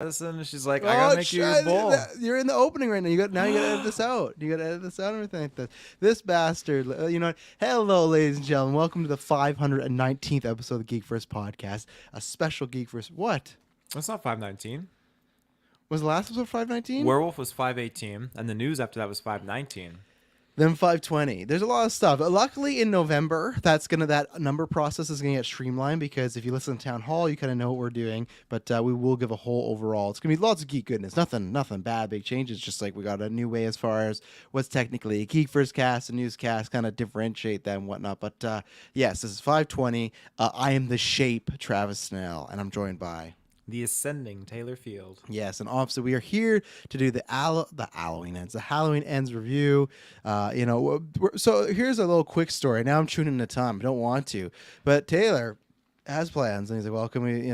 Madison, she's like, I gotta make you your bowl. You're in the opening right now. You gotta edit this out. You gotta edit this out and everything like this. This bastard. You know what? Hello, ladies and gentlemen. Welcome to the 519th episode of the Geek Verse podcast. A special Geek Verse. What? That's not 519. Was the last episode 519? Werewolf was 518, and the news after that was 519. Then 520. There's a lot of stuff. Luckily, in November, that number process is gonna get streamlined because if you listen to Town Hall, you kind of know what we're doing. But we will give a whole overall. It's gonna be lots of geek goodness. Nothing bad, big changes. Just like we got a new way as far as what's technically a Geek First cast, a newscast, kind of differentiate that and whatnot. But yes, this is 520. I am the Shape, Travis Snell, and I'm joined by The Ascending Taylor Field. Yes, and obviously we are here to do the Halloween Ends review. So here's a little quick story. Now I'm tuning into time. I don't want to, but Taylor has plans, and he's like, "Well, can we?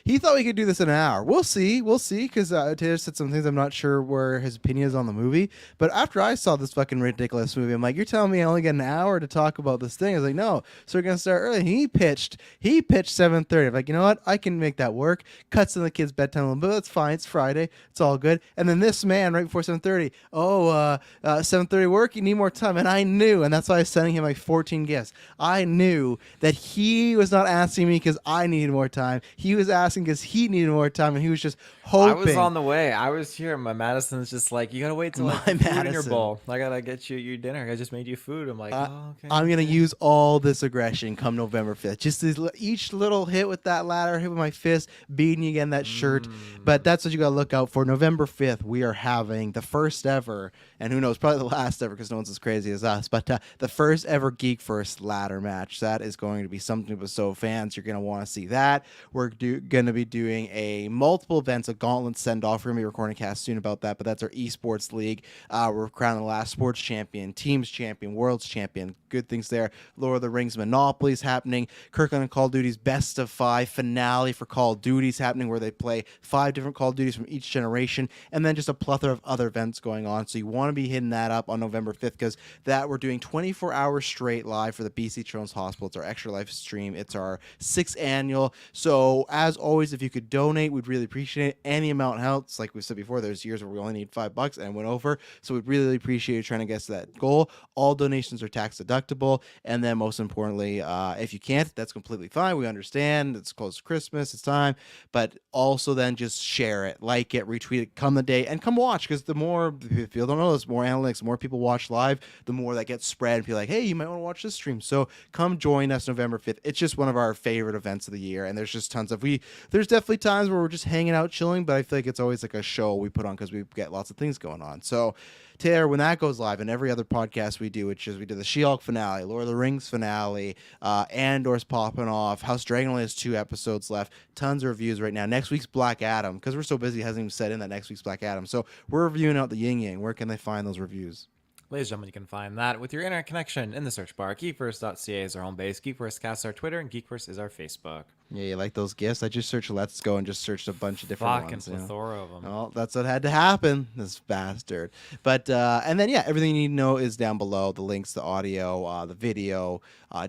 He thought we could do this in an hour. We'll see, because Taylor said some things I'm not sure where his opinion is on the movie. But after I saw this fucking ridiculous movie, I'm like, you're telling me I only get an hour to talk about this thing? I was like, no. So we're gonna start early. And he pitched 7:30. I'm like, you know what? I can make that work. Cuts in the kids' bedtime a little bit. That's fine. It's Friday. It's all good. And then this man right before 7:30. 7:30 work. You need more time. And I knew, and that's why I was sending him like 14 gifts. I knew that he was not asking me because I needed more time. He was asking because he needed more time, and he was just hoping. I was on the way. I was here. My Madison's just like, you gotta wait till like food in your bowl. I gotta get you your dinner. I just made you food. I'm like, oh, okay. I'm gonna use all this aggression come November 5th. Just each little hit with that ladder, hit with my fist, beating you again that shirt. But that's what you gotta look out for. November 5th, we are having the first ever, and who knows, probably the last ever because no one's as crazy as us. But the first ever Geek First ladder match. That is going to be something. But so fans, you're gonna want to see that. We're gonna be doing a multiple events, a gauntlet send off. We're gonna be recording a cast soon about that. But that's our esports league. We're crowning the last sports champion, teams champion, world's champion. Good things there. Lord of the Rings Monopoly is happening. Kirklin and Call of Duty's Best of 5 finale for Call of Duty is happening, where they play 5 different Call of Duties from each generation, and then just a plethora of other events going on. So you want to be hitting that up on November 5th because that we're doing 24 hours straight live for the BC Children's Hospital. It's our extra live stream. It's our 6th annual. So as always, if you could donate, we'd really appreciate it. Any amount helps. Like we said before, there's years where we only need $5 and went over. So we'd really appreciate you trying to get to that goal. All donations are tax deductible. And then most importantly, if you can't, that's completely fine. We understand. It's close to Christmas. It's time. But also then just share it, like it, retweet it, come the day, and come watch. Because the more people don't know this, more analytics, more people watch live, the more that gets spread and be like, hey, you might want to watch this stream. So come join us November 5th. It's just one of our favorite events of the year. And there's just tons of there's definitely times where we're just hanging out, chilling, but I feel like it's always like a show we put on because we get lots of things going on. So Taylor, when that goes live, and every other podcast we do, which is we did the She-Hulk finale, Lord of the Rings finale, Andor's popping off, House Dragon only has 2 episodes left, tons of reviews right now. Next week's Black Adam, because we're so busy, hasn't even set in that next week's Black Adam. So we're reviewing out the yin yang. Where can they find those reviews? Ladies and gentlemen, you can find that with your internet connection in the search bar. GeekVerse.ca is our home base. GeekVerse is our Twitter, and GeekVerse is our Facebook. Yeah, you like those gifts? I just searched Let's Go and just searched a bunch of different ones. Fucking plethora of them. Well, that's what had to happen, this bastard. But, and then, yeah, everything you need to know is down below. The links, the audio, the video,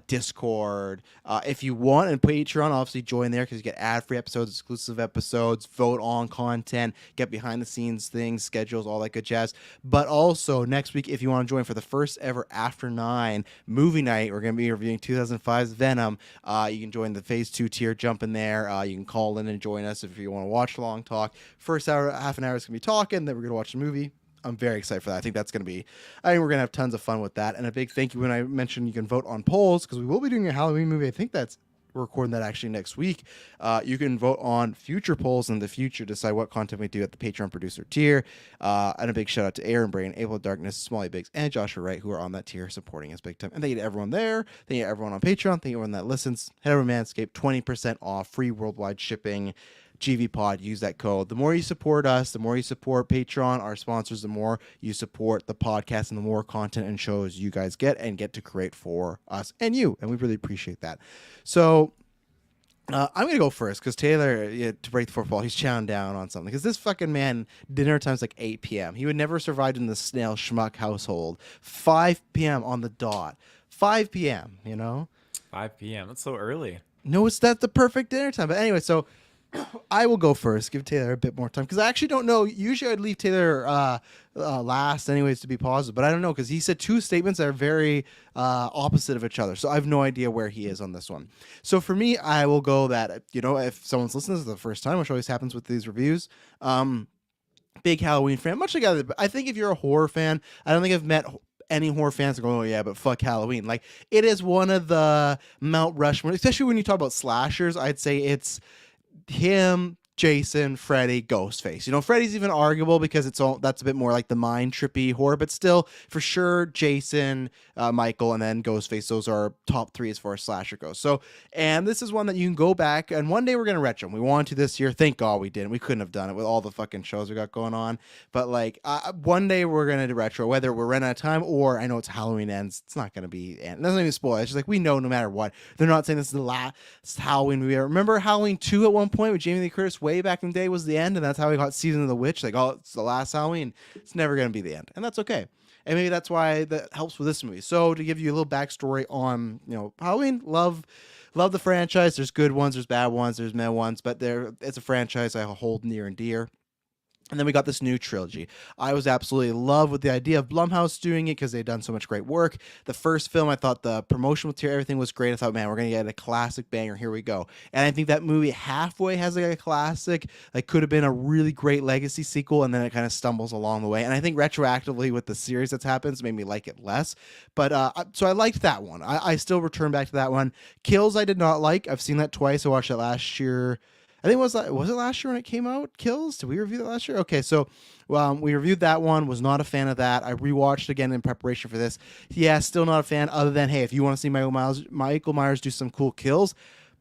Discord. If you want, and Patreon, obviously join there because you get ad-free episodes, exclusive episodes, vote on content, get behind-the-scenes things, schedules, all that good jazz. But also, next week, if you want to join for the first ever After 9 movie night, we're going to be reviewing 2005's Venom. You can join the Phase 2 tier, jump in there. You can call in and join us if you want to watch Long Talk. First hour, half an hour is going to be talking, then we're going to watch the movie. I'm very excited for that. I think that's going to be, I think we're going to have tons of fun with that. And a big thank you when I mentioned you can vote on polls, because we will be doing a Halloween movie. I think we're recording that actually next week. You can vote on future polls in the future, decide what content we do at the Patreon producer tier. And a big shout out to Aaron Brain, Able Darkness, Smalley Biggs, and Joshua Wright, who are on that tier supporting us big time. And thank you to everyone there. Thank you to everyone on Patreon. Thank you to everyone that listens. Head over to Manscaped, 20% off, free worldwide shipping. GVPOD, use that code. The more you support us, the more you support Patreon, our sponsors, the more you support the podcast and the more content and shows you guys get to create for us and you. And we really appreciate that. So I'm going to go first because Taylor, to break the fourth wall, he's chowing down on something. Because this fucking man, dinner time's like 8 p.m. He would never survive in the snail schmuck household. 5 p.m. on the dot. 5 p.m., 5 p.m. That's so early. No, that's the perfect dinner time. But anyway, so I will go first. Give Taylor a bit more time because I actually don't know. Usually, I'd leave Taylor last, anyways, to be positive. But I don't know because he said two statements that are very opposite of each other. So I have no idea where he is on this one. So for me, I will go that if someone's listening for the first time, which always happens with these reviews. Big Halloween fan, much like I think if you're a horror fan, I don't think I've met any horror fans that go, oh yeah, but fuck Halloween. Like it is one of the Mount Rushmore, especially when you talk about slashers. I'd say it's him, Jason, Freddy, Ghostface. Freddy's even arguable because that's a bit more like the mind trippy horror, but still, for sure, Jason, Michael, and then Ghostface. Those are top three as far as slasher goes. So, and this is one that you can go back, and one day we're gonna retro them. We wanted to this year. Thank God we didn't. We couldn't have done it with all the fucking shows we got going on. But like, one day we're gonna do retro, whether we're running out of time or I know it's Halloween ends. It's not gonna be. It doesn't even spoil. It's just like we know no matter what. They're not saying this is the last Halloween movie. Remember Halloween 2 at one point with Jamie Lee Curtis way back in the day was the end, and that's how we got Season of the Witch. Like, oh, it's the last Halloween. It's never going to be the end, and that's okay. And maybe that's why that helps with this movie. So to give you a little backstory on Halloween, love the franchise. There's good ones, there's bad ones, there's meh ones, but it's a franchise I hold near and dear. And then we got this new trilogy. I was absolutely in love with the idea of Blumhouse doing it because they'd done so much great work. The first film, I thought the promotional material, everything was great. I thought, man, we're going to get a classic banger. Here we go. And I think that movie halfway has like a classic, like could have been a really great legacy sequel, and then it kind of stumbles along the way. And I think retroactively with the series that's happened, it's made me like it less. But so I liked that one. I still return back to that one. Kills I did not like. I've seen that twice. I watched it last year. I think was it last year when it came out? Kills? Did we review that last year? Okay, so we reviewed that one. Was not a fan of that. I rewatched again in preparation for this. Yeah, still not a fan. Other than hey, if you want to see Michael Myers do some cool kills,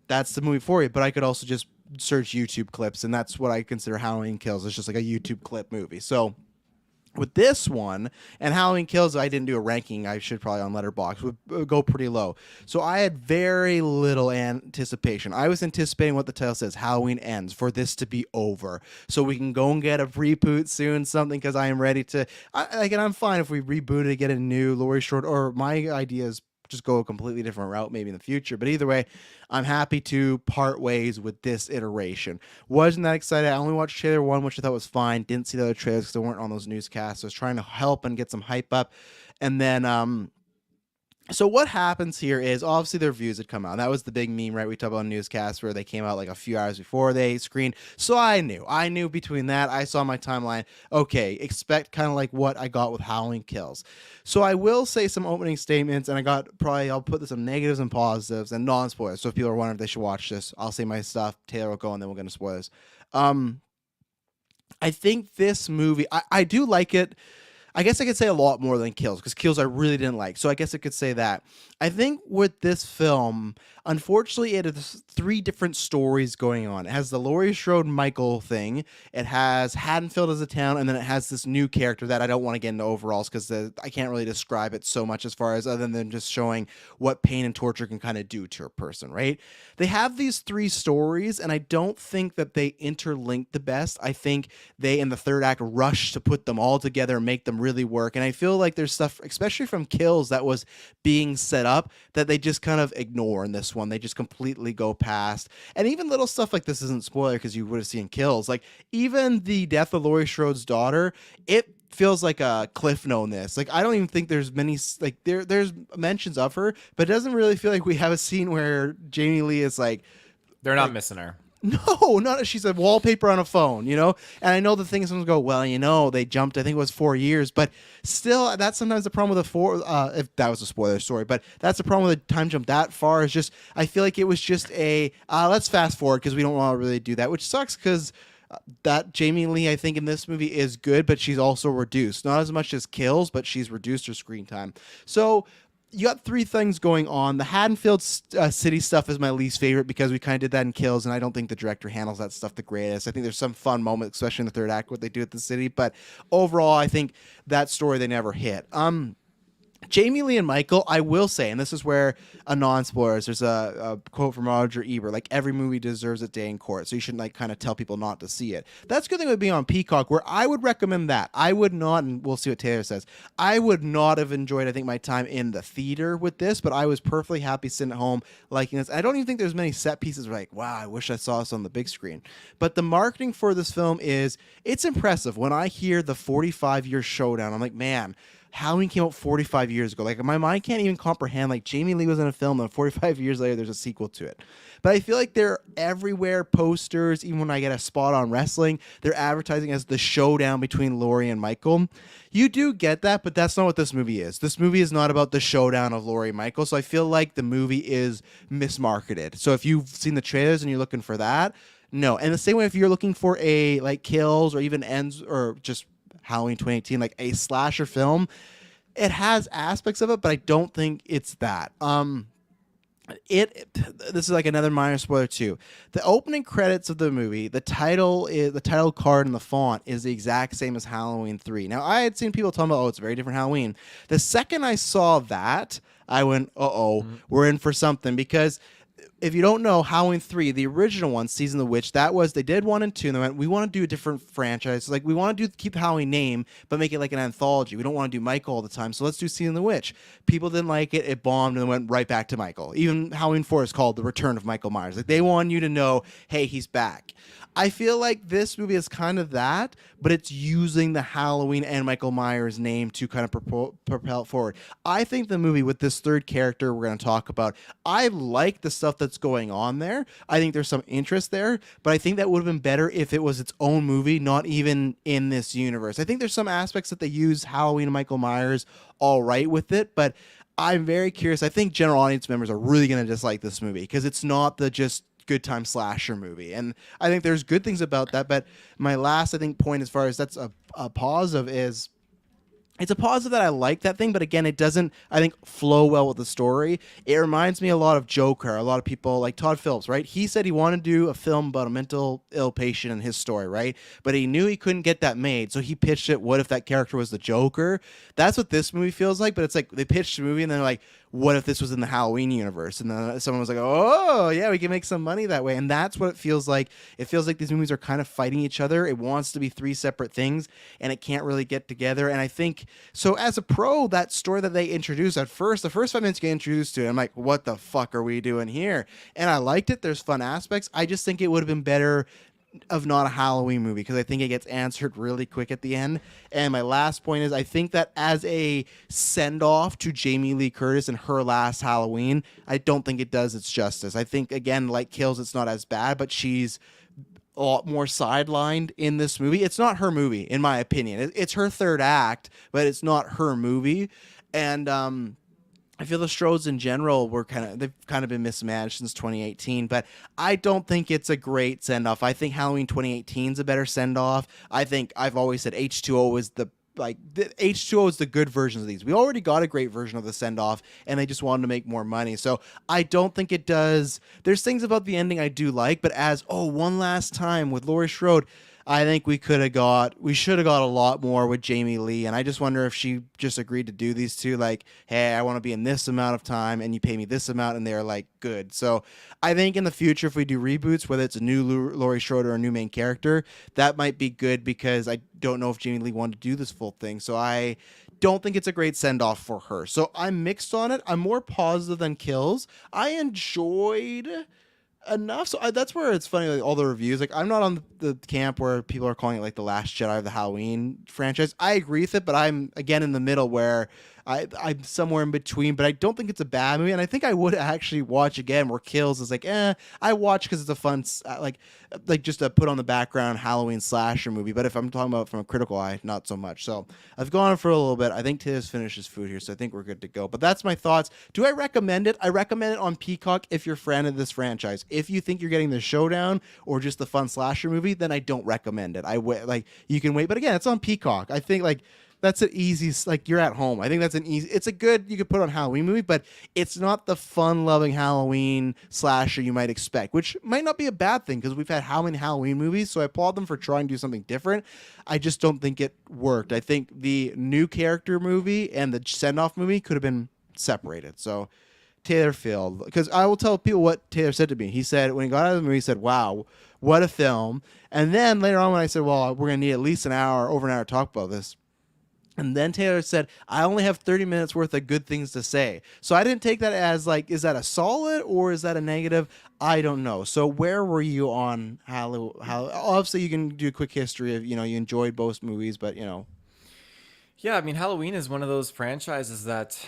that's the movie for you. But I could also just search YouTube clips, and that's what I consider Halloween Kills. It's just like a YouTube clip movie. So with this one and Halloween Kills, I didn't do a ranking. I should probably on Letterboxd would go pretty low. So I had very little anticipation. I was anticipating what the title says, Halloween Ends, for this to be over, so we can go and get a reboot soon, something, because I am ready to. And I'm fine if we reboot it, get a new Laurie Strode, or my idea is just go a completely different route maybe in the future. But either way, I'm happy to part ways with this iteration. Wasn't that excited. I only watched trailer 1, which I thought was fine. Didn't see the other trailers because they weren't on those newscasts. So I was trying to help and get some hype up. And then so what happens here is obviously the reviews had come out. That was the big meme, right? We talked about newscasts where they came out like a few hours before they screened. So I knew between that, I saw my timeline. Okay, expect kind of like what I got with Halloween Kills. So I will say some opening statements, and I'll put this some negatives and positives and non-spoilers. So if people are wondering if they should watch this, I'll say my stuff. Taylor will go, and then we'll get into spoilers. I think this movie, I do like it. I guess I could say a lot more than Kills, because Kills I really didn't like. So I guess I could say that. I think with this film, unfortunately, it has 3 different stories going on. It has the Laurie Strode Michael thing. It has Haddonfield as a town, and then it has this new character that I don't want to get into overalls because I can't really describe it so much as far as other than just showing what pain and torture can kind of do to a person, right? They have these 3 stories, and I don't think that they interlink the best. I think they, in the third act, rush to put them all together and make them really work. And I feel like there's stuff, especially from Kills, that was being set up that they just kind of ignore in this one. They just completely go past. And even little stuff like this isn't spoiler because you would have seen Kills. Like even the death of Laurie Strode's daughter, it feels like a cliff note in this. Like I don't even think there's many, like there's mentions of her, but it doesn't really feel like we have a scene where Jamie Lee is like, they're not missing her. No, not she's a wallpaper on a phone, And I know the thing is someone go, well, they jumped, I think it was 4 years, but still, that's sometimes the problem with if that was a spoiler story, but that's the problem with a time jump that far is just, I feel like it was just let's fast forward because we don't want to really do that, which sucks because that Jamie Lee, I think in this movie is good, but she's also reduced, not as much as Kills, but she's reduced her screen time. So you got 3 things going on. The Haddonfield city stuff is my least favorite because we kind of did that in Kills, and I don't think the director handles that stuff the greatest. I think there's some fun moments, especially in the third act, what they do at the city, but overall, I think that story they never hit. Jamie Lee and Michael, I will say, and this is where a non-spoilers, there's a quote from Roger Ebert, like every movie deserves a day in court, so you shouldn't like kind of tell people not to see it. That's a good thing with being on Peacock, where I would recommend that. I would not, and we'll see what Taylor says, I would not have enjoyed, I think, my time in the theater with this, but I was perfectly happy sitting at home liking this. I don't even think there's many set pieces where like, wow, I wish I saw this on the big screen. But the marketing for this film it's impressive. When I hear the 45-year showdown, I'm like, man, Halloween came out 45 years ago. Like, my mind can't even comprehend, like, Jamie Lee was in a film and 45 years later there's a sequel to it. But I feel like they're everywhere, posters, even when I get a spot on wrestling, they're advertising as the showdown between Laurie and Michael. You do get that, but that's not what this movie is. This movie is not about the showdown of Laurie and Michael, so I feel like the movie is mismarketed. So if you've seen the trailers and you're looking for that, no. And the same way if you're looking for a, like, Kills or even Ends or just Halloween 2018, like a slasher film, it has aspects of it, but I don't think it's that. This is like another minor spoiler too. The opening credits of the movie, the title card and the font is the exact same as Halloween 3. Now, I had seen people talking about, it's a very different Halloween. The second I saw that, I went, we're in for something, because if you don't know, Halloween 3, the original one, Season of the Witch, they did 1 and 2, and they went, we want to do a different franchise. Like, we want to keep the Halloween name, but make it like an anthology. We don't want to do Michael all the time, so let's do Season of the Witch. People didn't like it. It bombed, and then went right back to Michael. Even Halloween 4 is called The Return of Michael Myers. Like, they want you to know, hey, he's back. I feel like this movie is kind of that, but it's using the Halloween and Michael Myers name to kind of propel it forward. I think the movie with this third character we're going to talk about, I like the stuff that's going on there. I think there's some interest there, but I think that would have been better if it was its own movie, not even in this universe. I think there's some aspects that they use Halloween and Michael Myers all right with it, but I'm very curious. I think general audience members are really going to dislike this movie because it's not the just good time slasher movie, and I think there's good things about that. But my last, I think, point as far as that's a positive is, it's a positive that I like that thing, but again, it doesn't, I think, flow well with the story. It reminds me a lot of Joker. A lot of people, like Todd Phillips, right? He said he wanted to do a film about a mental ill patient and his story, right? But he knew he couldn't get that made, so he pitched it, what if that character was the Joker? That's what this movie feels like, but it's like they pitched the movie and then they're like, what if this was in the Halloween universe? And then someone was like, oh, yeah, we can make some money that way. And that's what it feels like. It feels like these movies are kind of fighting each other. It wants to be 3 separate things, and it can't really get together. And I think, so as a pro, that story that they introduced at first, the first 5 minutes you get introduced to it, I'm like, what the fuck are we doing here? And I liked it. There's fun aspects. I just think it would have been better of not a Halloween movie, because I think it gets answered really quick at the end. And my last point is, I think that as a send-off to Jamie Lee Curtis and her last Halloween, I don't think it does its justice. I think, again, like Kills, it's not as bad, but she's a lot more sidelined in this movie. It's not her movie, in my opinion. It's her third act, but it's not her movie. And I feel the Strodes in general they've kind of been mismanaged since 2018, but I don't think it's a great send-off. I think Halloween 2018 is a better send-off. I think I've always said H2O is H2O is the good versions of these. We already got a great version of the send-off, and they just wanted to make more money. So I don't think it does. There's things about the ending I do like, but one last time with Laurie Strode, I think we should have got a lot more with Jamie Lee, and I just wonder if she just agreed to do these two, like, hey, I want to be in this amount of time, and you pay me this amount, and they're like, good. So I think in the future, if we do reboots, whether it's a new Laurie Strode or a new main character, that might be good, because I don't know if Jamie Lee wanted to do this full thing, so I don't think it's a great send-off for her. So I'm mixed on it. I'm more positive than Kills. I enjoyed enough, so that's where it's funny, like all the reviews, like I'm not on the camp where people are calling it like the Last Jedi of the Halloween franchise. I agree with it, but I'm again in the middle where I'm somewhere in between, but I don't think it's a bad movie, and I think I would actually watch again where Kills is like, I watch because it's a fun, like just a put on the background Halloween slasher movie, but if I'm talking about from a critical eye, not so much. So I've gone on for a little bit. I think Tiz finished his food here, so I think we're good to go. But that's my thoughts. Do I recommend it? I recommend it on Peacock if you're a fan of this franchise. If you think you're getting the showdown or just the fun slasher movie, then I don't recommend it. You can wait, but again, it's on Peacock. I think That's an easy, like, you're at home. I think that's an easy, it's a good, you could put on Halloween movie, but it's not the fun-loving Halloween slasher you might expect, which might not be a bad thing because we've had how many Halloween movies, so I applaud them for trying to do something different. I just don't think it worked. I think the new character movie and the send-off movie could have been separated. So Taylor failed, because I will tell people what Taylor said to me. He said, when he got out of the movie, he said, wow, what a film. And then later on when I said, well, we're going to need at least an hour, over an hour to talk about this. And then Taylor said, I only have 30 minutes worth of good things to say. So I didn't take that as like, is that a solid or is that a negative? I don't know. So where were you on Halloween? Obviously, you can do a quick history of, you enjoyed both movies, but, Yeah, I mean, Halloween is one of those franchises that,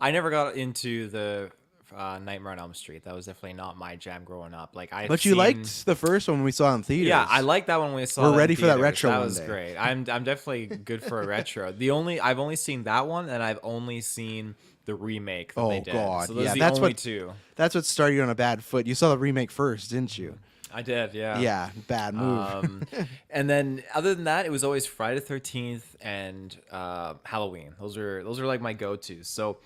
I never got into the Nightmare on Elm Street. That was definitely not my jam growing up. But you liked the first one when we saw it in theaters. Yeah, I liked that one when we saw. We're ready for that retro. That was great. I'm definitely good for a retro. I've only seen that one, and I've only seen the remake that they did. Oh God, so those are the only two. That's what started you on a bad foot. You saw the remake first, didn't you? I did, yeah. Yeah, bad move. And then other than that, it was always Friday the 13th and Halloween. Those are like my go-tos. So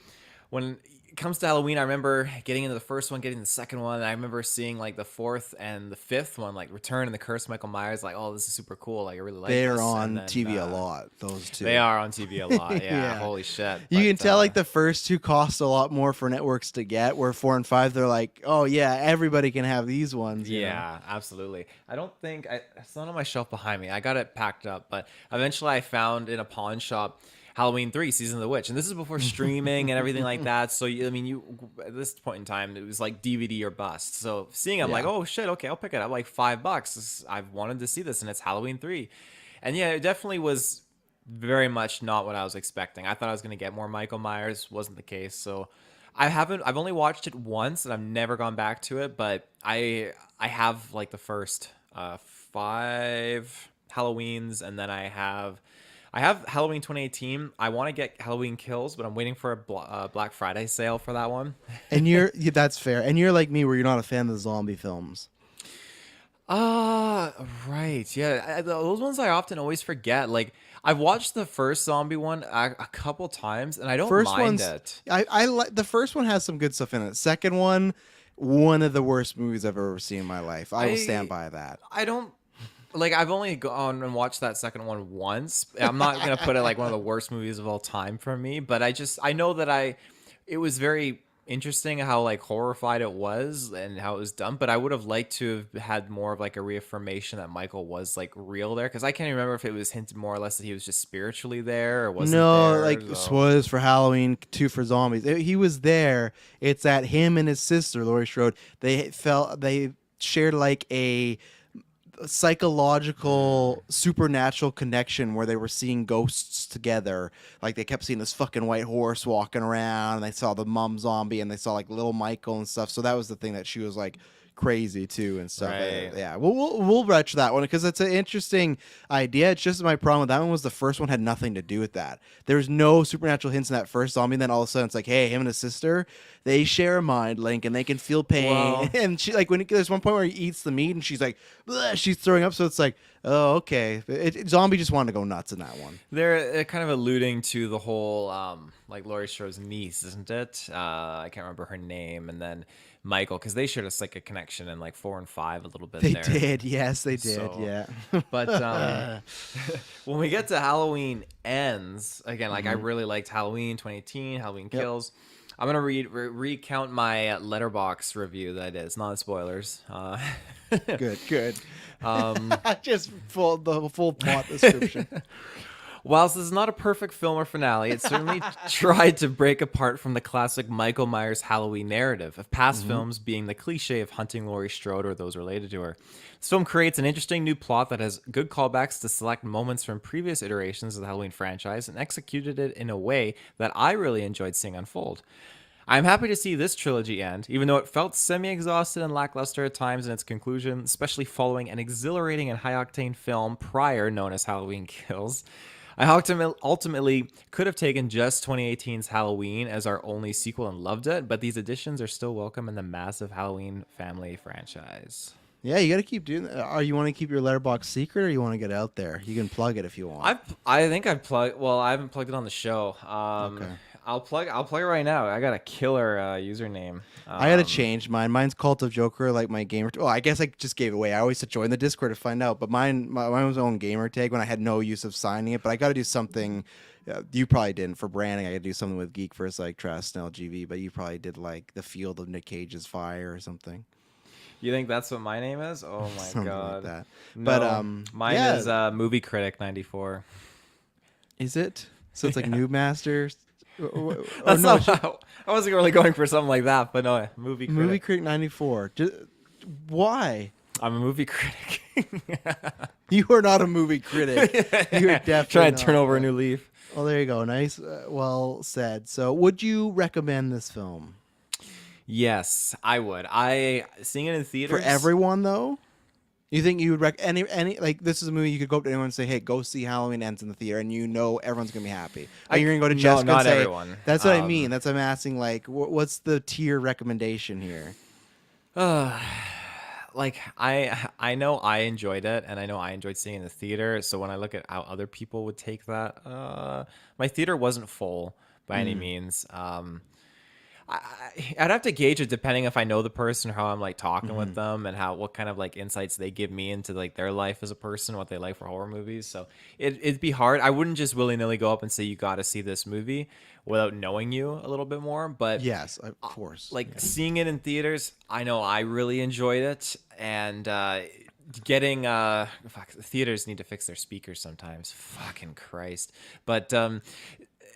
when it comes to Halloween, I remember getting into the first one, getting the second one. And I remember seeing like the fourth and the fifth one, like Return and the Curse of Michael Myers. Like, oh, this is super cool. Like, I really like this. They're on TV a lot, those two. They are on TV a lot. Yeah, holy shit. You can tell like the first two cost a lot more for networks to get, where 4 and 5, they're like, oh yeah, everybody can have these ones. Yeah, absolutely. I don't think, it's not on my shelf behind me. I got it packed up, but eventually I found in a pawn shop Halloween 3, Season of the Witch. And this is before streaming and everything like that. So, at this point in time, it was like DVD or bust. So seeing it, I'm like, oh shit, okay, I'll pick it up. Like $5. I've wanted to see this, and it's Halloween 3. And yeah, it definitely was very much not what I was expecting. I thought I was going to get more Michael Myers. Wasn't the case. So I've only watched it once, and I've never gone back to it. But I have like the first 5 Halloweens, and then I have Halloween 2018. I want to get Halloween Kills, but I'm waiting for a Black Friday sale for that one. And that's fair. And you're like me, where you're not a fan of the zombie films. Right. Yeah, those ones I often always forget. Like, I've watched the first zombie one a couple times, and I don't mind it. I like the first one has some good stuff in it. Second one of the worst movies I've ever seen in my life. I will stand by that. I don't. Like, I've only gone and watched that second one once. I'm not going to put it like one of the worst movies of all time for me, but I know that it was very interesting how like horrified it was and how it was done, but I would have liked to have had more of like a reaffirmation that Michael was like real there, because I can't remember if it was hinted more or less that he was just spiritually there or wasn't there. Like, spoilers for Halloween 2 for zombies. He was there. It's that him and his sister, Laurie Strode, they shared like a psychological supernatural connection where they were seeing ghosts together. Like, they kept seeing this fucking white horse walking around, and they saw the mum zombie, and they saw like little Michael and stuff. So that was the thing that she was like crazy too and stuff. Right. Yeah, we'll retch that one because it's an interesting idea. It's just my problem with that one was the first one had nothing to do with that. There's no supernatural hints in that first zombie, and then all of a sudden it's like, hey, him and his sister, they share a mind link and they can feel pain. Well, and she like there's one point where he eats the meat and she's like, she's throwing up. So it's like, oh, okay. Zombie just wanted to go nuts in that one. They're kind of alluding to the whole like Laurie Strode's niece, isn't it? I can't remember her name, and then Michael, because they shared a psychic connection in like 4 and 5 a little bit. They did, yes, they did, yeah. But when we get to Halloween Ends, again, like I really liked Halloween 2018, Halloween Kills. I'm gonna recount my Letterboxd review that is not spoilers. Good. Just the full plot description. Whilst this is not a perfect film or finale, it certainly tried to break apart from the classic Michael Myers Halloween narrative of past films being the cliche of hunting Laurie Strode or those related to her. This film creates an interesting new plot that has good callbacks to select moments from previous iterations of the Halloween franchise and executed it in a way that I really enjoyed seeing unfold. I'm happy to see this trilogy end, even though it felt semi-exhausted and lackluster at times in its conclusion, especially following an exhilarating and high-octane film prior known as Halloween Kills. I ultimately could have taken just 2018's Halloween as our only sequel and loved it, but these additions are still welcome in the massive Halloween family franchise. Yeah, you got to keep doing that. Are you want to keep your letterbox secret, or you want to get out there? You can plug it if you want. I think I've plugged. Well, I haven't plugged it on the show. Okay. I'll plug it right now. I got a killer username. I got to change mine. Mine's Cult of Joker, like my gamer. Oh, I guess I just gave it away. I always had to join the Discord to find out. But mine was my own gamer tag when I had no use of signing it. But I got to do something. You probably didn't for branding. I got to do something with GeekVerse, like Trust and LGV. But you probably did like the Field of Nick Cage's Fire or something. You think that's what my name is? Oh my Something god. like that. No, But mine yeah. is Movie Critic 94. Is it? So it's like Noob Masters. That's no, not. I wasn't really going for something like that, but no, movie critic. Movie Critic 94. Why? I'm a movie critic. You are not a movie critic. You are definitely trying to turn not. over a new leaf. Well, there you go. Nice. Well said. So, would you recommend this film Yes, I would. I seeing it in theaters for everyone, though? You think you would any like this is a movie you could go up to anyone and say, "Hey, go see Halloween Ends in the theater," and you know everyone's gonna be happy. Or you're gonna go to Jessica not and say, everyone. "That's what I mean." That's what I'm asking. Like, what's the tier recommendation here? Like I know I enjoyed it, and I know I enjoyed seeing it in the theater. So when I look at how other people would take that, my theater wasn't full by any means. I'd have to gauge it depending if I know the person or how I'm like talking with them and what kind of like insights they give me into like their life as a person, what they like for horror movies. So it'd be hard. I wouldn't just willy nilly go up and say you got to see this movie without knowing you a little bit more. But Yes, of course. like seeing it in theaters, I know I really enjoyed it, and getting theaters need to fix their speakers sometimes. Fucking Christ. But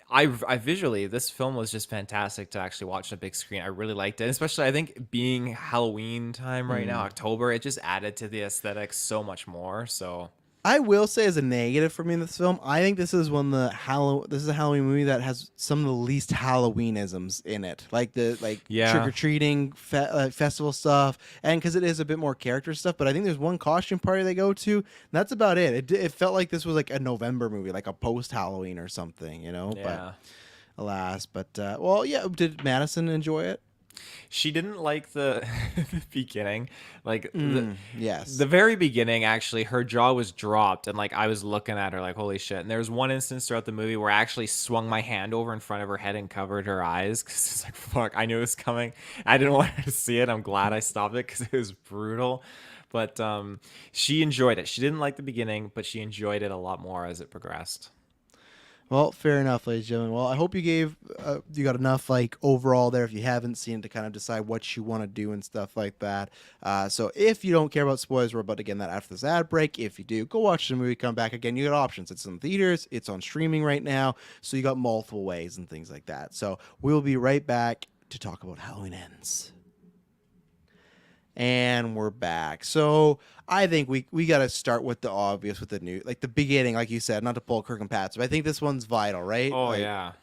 I visually, this film was just fantastic to actually watch on a big screen. I really liked it, especially I think being Halloween time right now, October, it just added to the aesthetic so much more. So I will say as a negative for me in this film, I think this is this is a Halloween movie that has some of the least Halloweenisms in it, like the trick or treating festival stuff, and because it is a bit more character stuff. But I think there's one costume party they go to, and that's about it. It felt like this was like a November movie, like a post Halloween or something, you know. yeah. But alas, well, yeah. Did Madison enjoy it? She didn't like the, the beginning, like Yes. the very beginning. Actually, her jaw was dropped, and like I was looking at her like, holy shit. And there was one instance throughout the movie where I actually swung my hand over in front of her head and covered her eyes because it's like, fuck, I knew it was coming. I didn't want her to see it. I'm glad I stopped it because it was brutal. But she enjoyed it. She didn't like the beginning, but she enjoyed it a lot more as it progressed. Well, fair enough, ladies and gentlemen. Well, I hope you got enough like overall there if you haven't seen it to kind of decide what you want to do and stuff like that. So if you don't care about spoilers, we're about to get in that after this ad break. If you do, go watch the movie, come back again. You got options. It's in theaters, it's on streaming right now, so you got multiple ways and things like that. So we'll be right back to talk about Halloween Ends. And we're back. So I think we got to start with the obvious, with the new, like the beginning, like you said, not to pull Kirk and Pat's, but I think this one's vital, right? Oh, like, yeah.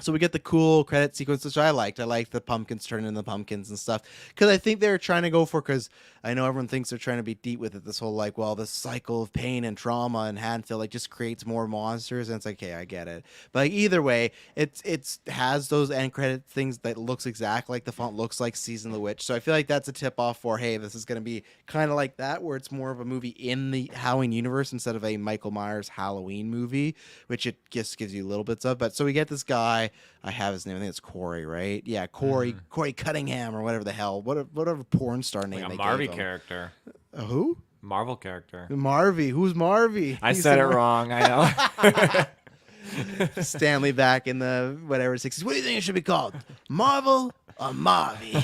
So we get the cool credit sequence, which I liked. I liked the pumpkins turning into pumpkins and stuff. Because I think they're trying to go for, because I know everyone thinks they're trying to be deep with it. This whole, like, well, this cycle of pain and trauma and Haddonfield, like, just creates more monsters. And it's like, okay, I get it. But like, either way, it has those end credit things that looks exactly like the font looks like Season of the Witch. So I feel like that's a tip off for, hey, this is going to be kind of like that, where it's more of a movie in the Halloween universe instead of a Michael Myers Halloween movie, which it just gives you little bits of. But so we get this guy. I have his name. I think it's Corey, right? Yeah, Corey Cunningham or whatever the hell, whatever porn star name Like a they Marvy gave him. character. Who? Marvel character. Marvy. Who's Marvy? I said it wrong. I know. Stanley back in the whatever 60s. What do you think it should be called? Marvel or Marvy?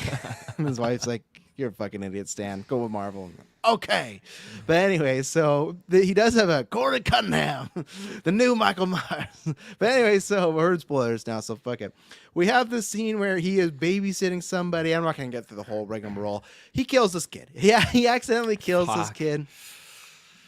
And his wife's like, "You're a fucking idiot, Stan. Go with Marvel." Okay. But anyway, so he does have a Corey Cunningham, the new Michael Myers. But anyway, so we heard spoilers now, so fuck it. We have this scene where he is babysitting somebody. I'm not going to get through the whole rigmarole. He kills this kid. Yeah, he accidentally kills this kid.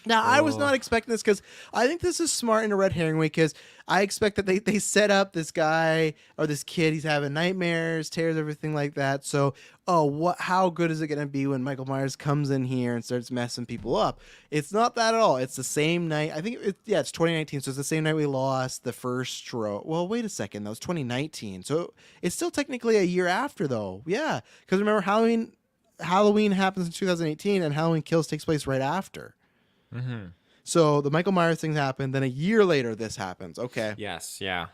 Now, I was not expecting this because I think this is smart in a red herring way, because I expect that they set up this guy or this kid. He's having nightmares, tears, everything like that. So, how good is it going to be when Michael Myers comes in here and starts messing people up? It's not that at all. It's the same night. I think, it's 2019. So it's the same night we lost the first stroke. Well, wait a second. That was 2019. So it's still technically a year after, though. Yeah. Because remember, Halloween Halloween happens in 2018, and Halloween Kills takes place right after. Mm-hmm. So the Michael Myers thing happened. Then a year later, this happens. Okay. Yes. Yeah.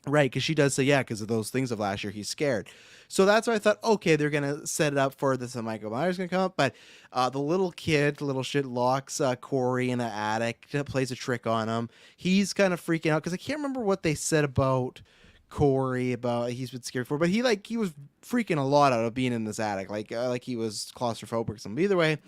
Right, because she does say, yeah, because of those things of last year, he's scared. So that's why I thought, okay, they're going to set it up for this and Michael Myers going to come up. But the little kid, little shit, locks Corey in the attic, plays a trick on him. He's kind of freaking out because I can't remember what they said about Corey, about he's been scared for. But he was freaking a lot out of being in this attic, like he was claustrophobic or something. Either way,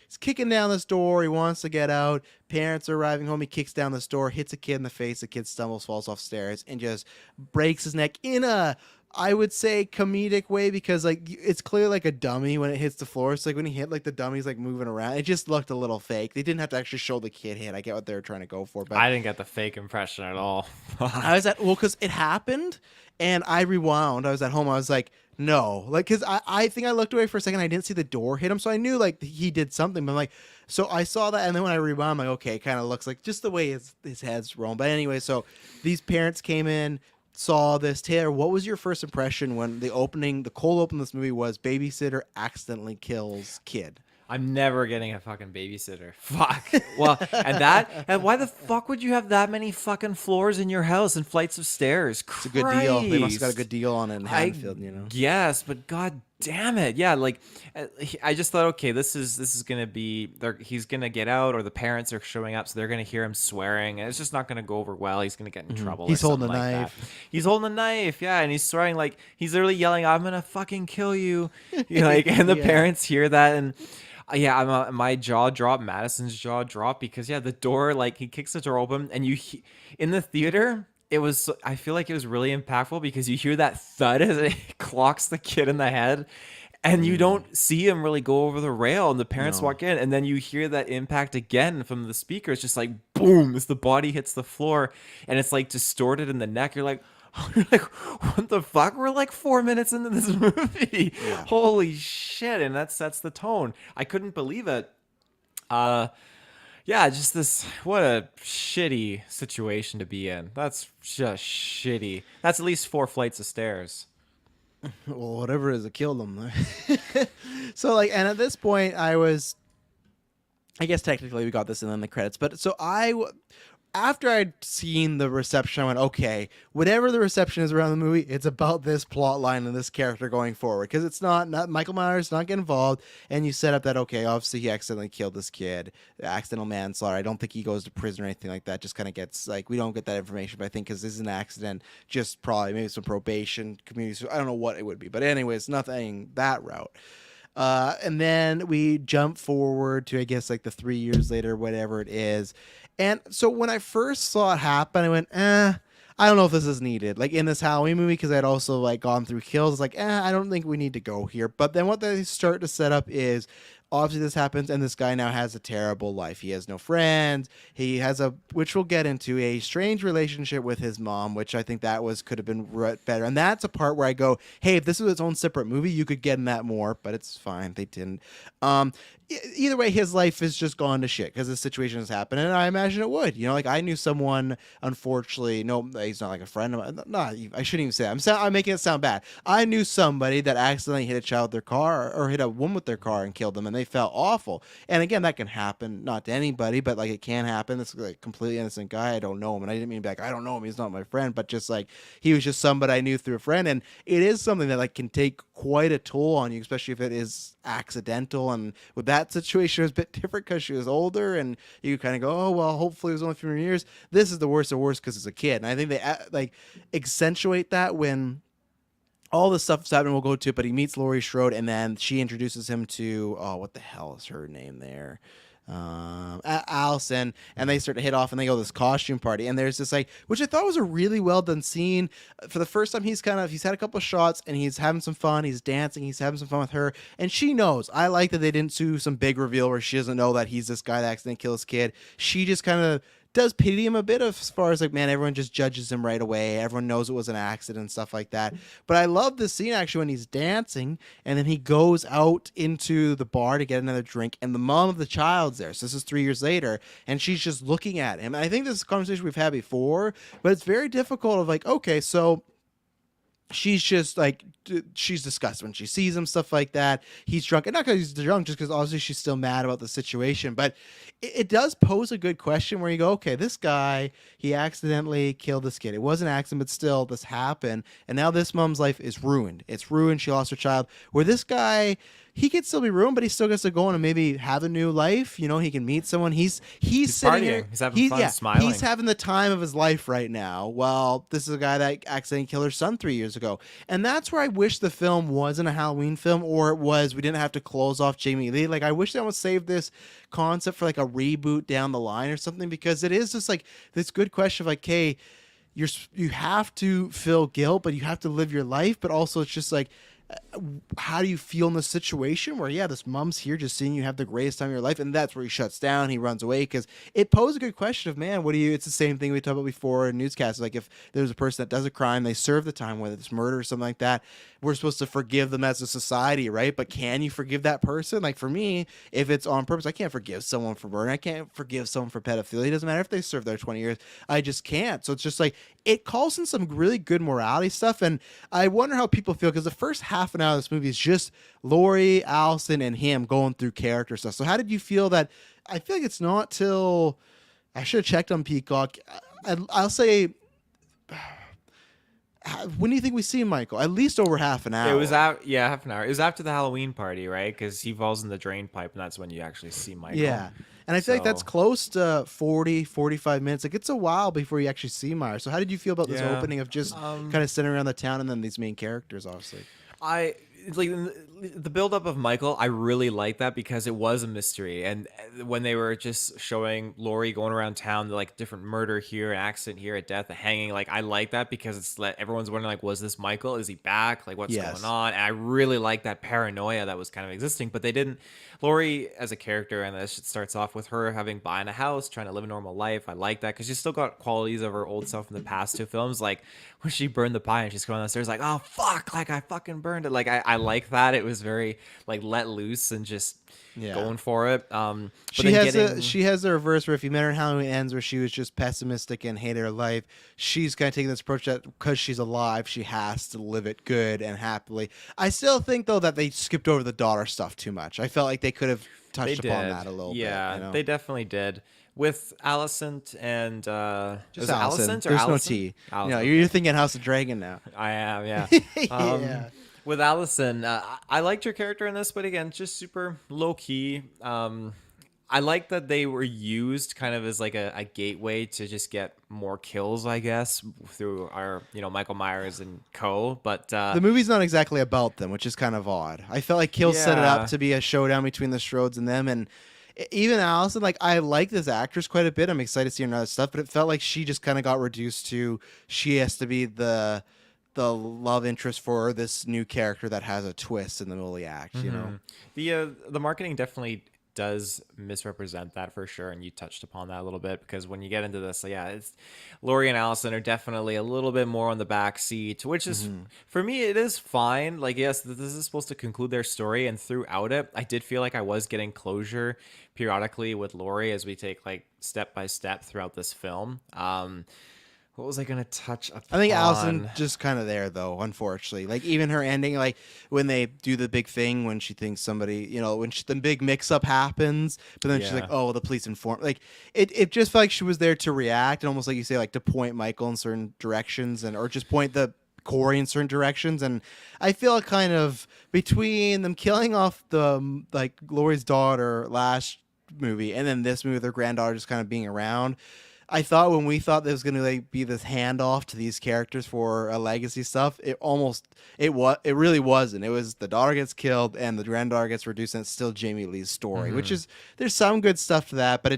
he's kicking down this door. He wants to get out. Parents are arriving home. He kicks down this door, hits a kid in the face. The kid stumbles, falls off stairs, and just breaks his neck in a, I would say, comedic way, because like it's clearly like a dummy when it hits the floor. It's like when he hit, like the dummy's like moving around. It just looked a little fake. They didn't have to actually show the kid hit. I get what they were trying to go for, but I didn't get the fake impression at all. I was because it happened, and I rewound. I was at home. I was like, no, like, because I think I looked away for a second. I didn't see the door hit him, so I knew like he did something. But I'm like, so I saw that, and then when I rewound, I'm like, okay, it kind of looks like just the way his head's rolling. But anyway, so these parents came in, saw this. Taylor, what was your first impression when the cold open of this movie was babysitter accidentally kills kid? I'm never getting a fucking babysitter. Fuck. Well, and why the fuck would you have that many fucking floors in your house and flights of stairs? It's a good deal. They must have got a good deal on it in Haddonfield, you know. Yes, but god damn it. Yeah, like I just thought, okay, this is going to be he's going to get out, or the parents are showing up, so they're going to hear him swearing, and it's just not going to go over well. He's going to get in trouble. He's or holding a like knife. That. He's holding a knife, yeah, and he's swearing, like he's literally yelling, "I'm going to fucking kill you." You know, like, and the parents hear that, and yeah, my jaw dropped. Madison's jaw dropped because the door, like he kicks the door open, and in the theater, I feel like it was really impactful because you hear that thud as it clocks the kid in the head, and you don't see him really go over the rail, and the parents walk in, and then you hear that impact again from the speakers, just like boom, as the body hits the floor, and it's like distorted in the neck. You're like, what the fuck? We're like 4 minutes into this movie. Yeah. Holy shit. And that sets the tone. I couldn't believe it. Just this, what a shitty situation to be in. That's just shitty. That's at least 4 flights of stairs. Well, whatever it is, it killed them. So like, and at this point I guess technically we got this in the credits, but so after I'd seen the reception, I went, okay, whatever the reception is around the movie, it's about this plot line and this character going forward. Because it's not Michael Myers not getting involved, and you set up that, okay, obviously he accidentally killed this kid, accidental manslaughter. I don't think he goes to prison or anything like that. Just kind of gets, like, we don't get that information, but I think because this is an accident, just probably maybe some probation, community, I don't know what it would be. But anyways, nothing that route. And then we jump forward to, I guess, like the 3 years later, whatever it is. And so when I first saw it happen, I went, I don't know if this is needed. Like in this Halloween movie, because I'd also like gone through Kills, like, I don't think we need to go here. But then what they start to set up is, obviously this happens, and this guy now has a terrible life. He has no friends. He has which we'll get into, a strange relationship with his mom, which I think could have been better. And that's a part where I go, hey, if this was its own separate movie, you could get in that more, but it's fine. They didn't. Either way, his life is just gone to shit because this situation has happened, and I imagine it would. You know, like I knew someone, unfortunately, no, he's not like a friend of mine. No, I shouldn't even say that. I'm making it sound bad. I knew somebody that accidentally hit a child with their car or hit a woman with their car and killed them, and they felt awful. And again, that can happen, not to anybody, but like it can happen. This like completely innocent guy. I don't know him, and I didn't mean to be like, I don't know him. He's not my friend, but just like he was just somebody I knew through a friend, and it is something that like can take quite a toll on you, especially if it is accidental. And with that situation, it was a bit different because she was older, and you kind of go, oh well, hopefully it was only a few years. This is the worst of worst because it's a kid, and I think they like accentuate that when all this stuff's happening. We'll go to it, but he meets Laurie Strode, and then she introduces him to what the hell is her name there? Allison, and they start to hit off, and they go to this costume party, and there's this like, which I thought was a really well done scene. For the first time, he's had a couple of shots, and he's having some fun, he's dancing, he's having some fun with her, and she knows. I like that they didn't do some big reveal where she doesn't know that he's this guy that accidentally killed his kid. She just kind of does pity him a bit as far as like, man, everyone just judges him right away. Everyone knows it was an accident and stuff like that. But I love this scene actually when he's dancing and then he goes out into the bar to get another drink, and the mom of the child's there. So this is 3 years later, and she's just looking at him. And I think this is a conversation we've had before, but it's very difficult of like, okay, so she's just like she's disgusted when she sees him, stuff like that. He's drunk, and not because he's drunk, just because obviously she's still mad about the situation. But it does pose a good question where you go, okay, this guy, he accidentally killed this kid. It was an accident, but still this happened, and now this mom's life is ruined. It's ruined. She lost her child. Where this guy, he could still be ruined, but he still gets to go on and maybe have a new life. You know, he can meet someone. He's sitting partying. here. He's having fun, smiling. He's having the time of his life right now. Well, this is a guy that accidentally killed her son 3 years ago, and that's where I wish the film wasn't a Halloween film, or it was we didn't have to close off Jamie Lee. Like I wish they would save this concept for like a reboot down the line or something, because it is just like this good question of like, hey, you have to feel guilt, but you have to live your life, but also it's just like, how do you feel in this situation where, yeah, this mom's here just seeing you have the greatest time of your life, and that's where he shuts down, he runs away, because it posed a good question of, man, what do you, it's the same thing we talked about before in newscasts, like if there's a person that does a crime, they serve the time, whether it's murder or something like that, we're supposed to forgive them as a society, right? But can you forgive that person? Like for me, if it's on purpose, I can't forgive someone for murder, I can't forgive someone for pedophilia, it doesn't matter if they serve their 20 years, I just can't. So it's just like, it calls in some really good morality stuff, and I wonder how people feel, because the first half an hour of this movie is just Laurie, Allison, and him going through character stuff. So how did you feel that? I feel like it's not till, I should have checked on Peacock. I'll say, when do you think we see Michael? At least over half an hour. It was out, yeah, half an hour. It was after the Halloween party, right? Because he falls in the drain pipe, and that's when you actually see Michael. Yeah. And I feel like that's close to 40, 45 minutes. Like, it's a while before you actually see Myers. So how did you feel about this opening of just kind of sitting around the town and then these main characters, obviously? I like the buildup of Michael. I really like that because it was a mystery, and when they were just showing Laurie going around town, like different murder here, an accident here, a death, a hanging. Like I like that because it's like everyone's wondering, like, was this Michael? Is he back? Like, what's going on? And I really like that paranoia that was kind of existing, but they didn't. Laurie as a character, and this starts off with her having buying a house, trying to live a normal life. I like that because she's still got qualities of her old self from the past two films, like when she burned the pie and she's going downstairs like, oh fuck, like I fucking burned it. Like I like that. It was very like let loose and just going for it. But she has the reverse where if you met her in Halloween Ends where she was just pessimistic and hated her life, she's kind of taking this approach that because she's alive, she has to live it good and happily. I still think though that they skipped over the daughter stuff too much. I felt like they could have touched upon that a little bit. Yeah, they definitely did. With Alicent and just Alicent. There's no T. Alicent, no, you're thinking House of Dragon now. I am, yeah. Yeah. With Allison, I liked her character in this, but again, just super low key. I like that they were used kind of as like a gateway to just get more kills, I guess, through our Michael Myers and co. But the movie's not exactly about them, which is kind of odd. I felt like Kill set it up to be a showdown between the Strodes and them, and even Allison, like I like this actress quite a bit. I'm excited to see her in other stuff, but it felt like she just kind of got reduced to she has to be the love interest for this new character that has a twist in the middle of the act. You know, the marketing definitely does misrepresent that for sure, and you touched upon that a little bit because when you get into this, it's Laurie and Allison are definitely a little bit more on the back seat, which is for me it is fine. Like yes, this is supposed to conclude their story, and throughout it I did feel like I was getting closure periodically with Laurie as we take like step by step throughout this film. What was I gonna touch upon? I think Allison just kind of there though, unfortunately. Like even her ending, like when they do the big thing when she thinks somebody, when the big mix-up happens, but then she's like, "Oh, the police informed." Like it just felt like she was there to react and almost like you say, like to point Michael in certain directions or just point the Corey in certain directions. And I feel kind of between them killing off the like Laurie's daughter last movie and then this movie, their granddaughter just kind of being around. I thought when we thought there was going to be this handoff to these characters for a legacy stuff, it really wasn't. It was the daughter gets killed and the granddaughter gets reduced, and it's still Jamie Lee's story, which is there's some good stuff to that, but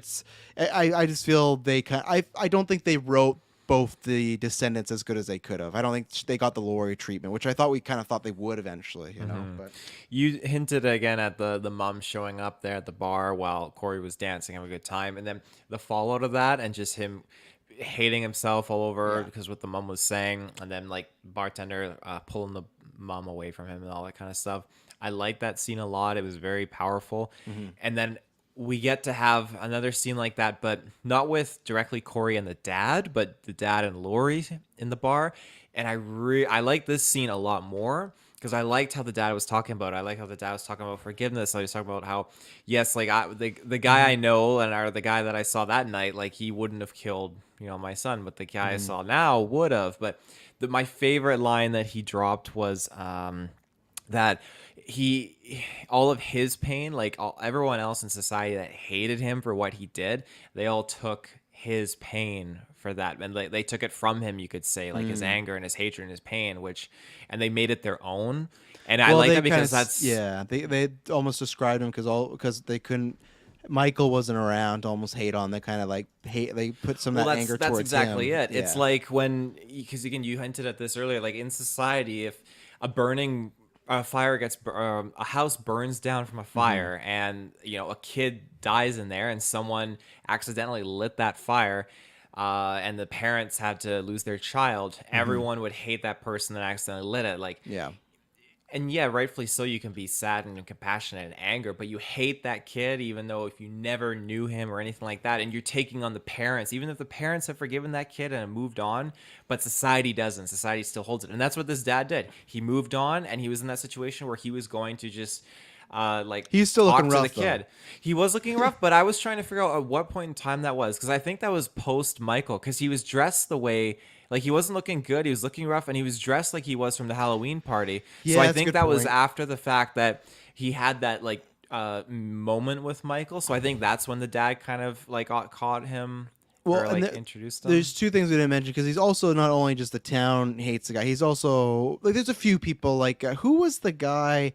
I just feel I don't think they wrote both the descendants as good as they could have. I don't think they got the Laurie treatment, which I thought we kind of thought they would eventually, know. But you hinted again at the mom showing up there at the bar while Corey was dancing, having a good time, and then the fallout of that and just him hating himself all over because what the mom was saying, and then like bartender pulling the mom away from him and all that kind of stuff. I liked that scene a lot. It was very powerful. And then we get to have another scene like that, but not with directly Corey and the dad, but the dad and Laurie in the bar. and I like this scene a lot more because I liked how the dad was talking about it. I like how the dad was talking about forgiveness. I was talking about how yes, like the guy I know and or the guy that I saw that night, like he wouldn't have killed my son, but the guy I saw now would have. But my favorite line that he dropped was that all of his pain, like everyone else in society that hated him for what he did, they all took his pain for that, and they took it from him, you could say, like his anger and his hatred and his pain, and they made it their own. And I Well, like they that because kind of that's they almost described him because they couldn't. Michael wasn't around to almost hate on. They kind of like hate. They put some of that anger that's towards exactly him. it. Yeah. It's like when, because again, you hinted at this earlier, like in society, if a burning fire gets a house burns down from a fire, and a kid dies in there, and someone accidentally lit that fire, and the parents had to lose their child, everyone would hate that person that accidentally lit it. Like, Yeah. and yeah, rightfully so, you can be sad and compassionate and anger, but you hate that kid even though if you never knew him or anything like that, and you're taking on the parents, even if the parents have forgiven that kid and have moved on, but society doesn't. Society still holds it. And that's what this dad did. He moved on, and he was in that situation where he was going to just like He's still talk looking to the rough, though. kid. He was looking rough, but I was trying to figure out at what point in time that was, because I think that was post Michael, because he was dressed the way, like he wasn't looking good. He was looking rough, and he was dressed like he was from the Halloween party. Yeah, So I that's a think good that was point. after the fact that he had that like moment with Michael. So I think that's when the dad kind of like caught him Well, or and like introduced him. there's two things we didn't mention because he's also not only just the town hates the guy. He's also like there's a few people like who was the guy?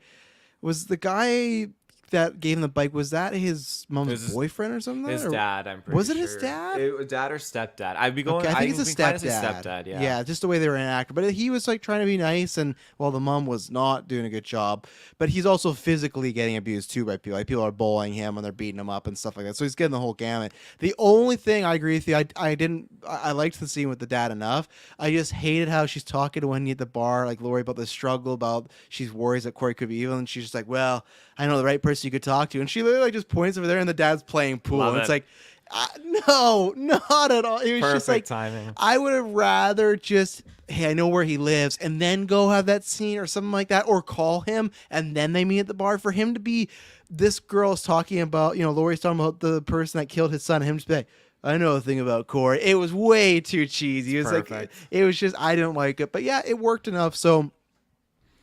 Was the guy that gave him the bike? Was that his It mom's was boyfriend or something? His Or dad, I'm pretty was sure. it his dad? It was dad or stepdad. I'd be going. Okay, I think it's a I've been inclined to say stepdad. stepdad. Yeah. Just the way they were interacting. But he was like trying to be nice, and well, the mom was not doing a good job. But he's also physically getting abused too by people. Like people are bullying him and they're beating him up and stuff like that. So he's getting the whole gamut. The only thing I agree with you, I liked the scene with the dad enough. I just hated how she's talking to Wendy at the bar, like Lori, about the struggle, about she's worried that Corey could be evil, and she's just like, well, I know the right person you could talk to, and she literally just points over there, and the dad's playing pool, Love and it's it. like. No, not at all. It was just like Perfect timing. I would have rather just, hey, I know where he lives, and then go have that scene or something like that, or call him and then they meet at the bar. For him to be, this girl's talking about, Lori's talking about the person that killed his son, and him just be like, I know a thing about Corey. It was way too cheesy. It was like, Perfect. it was just, I didn't like it, but yeah, it worked enough. So.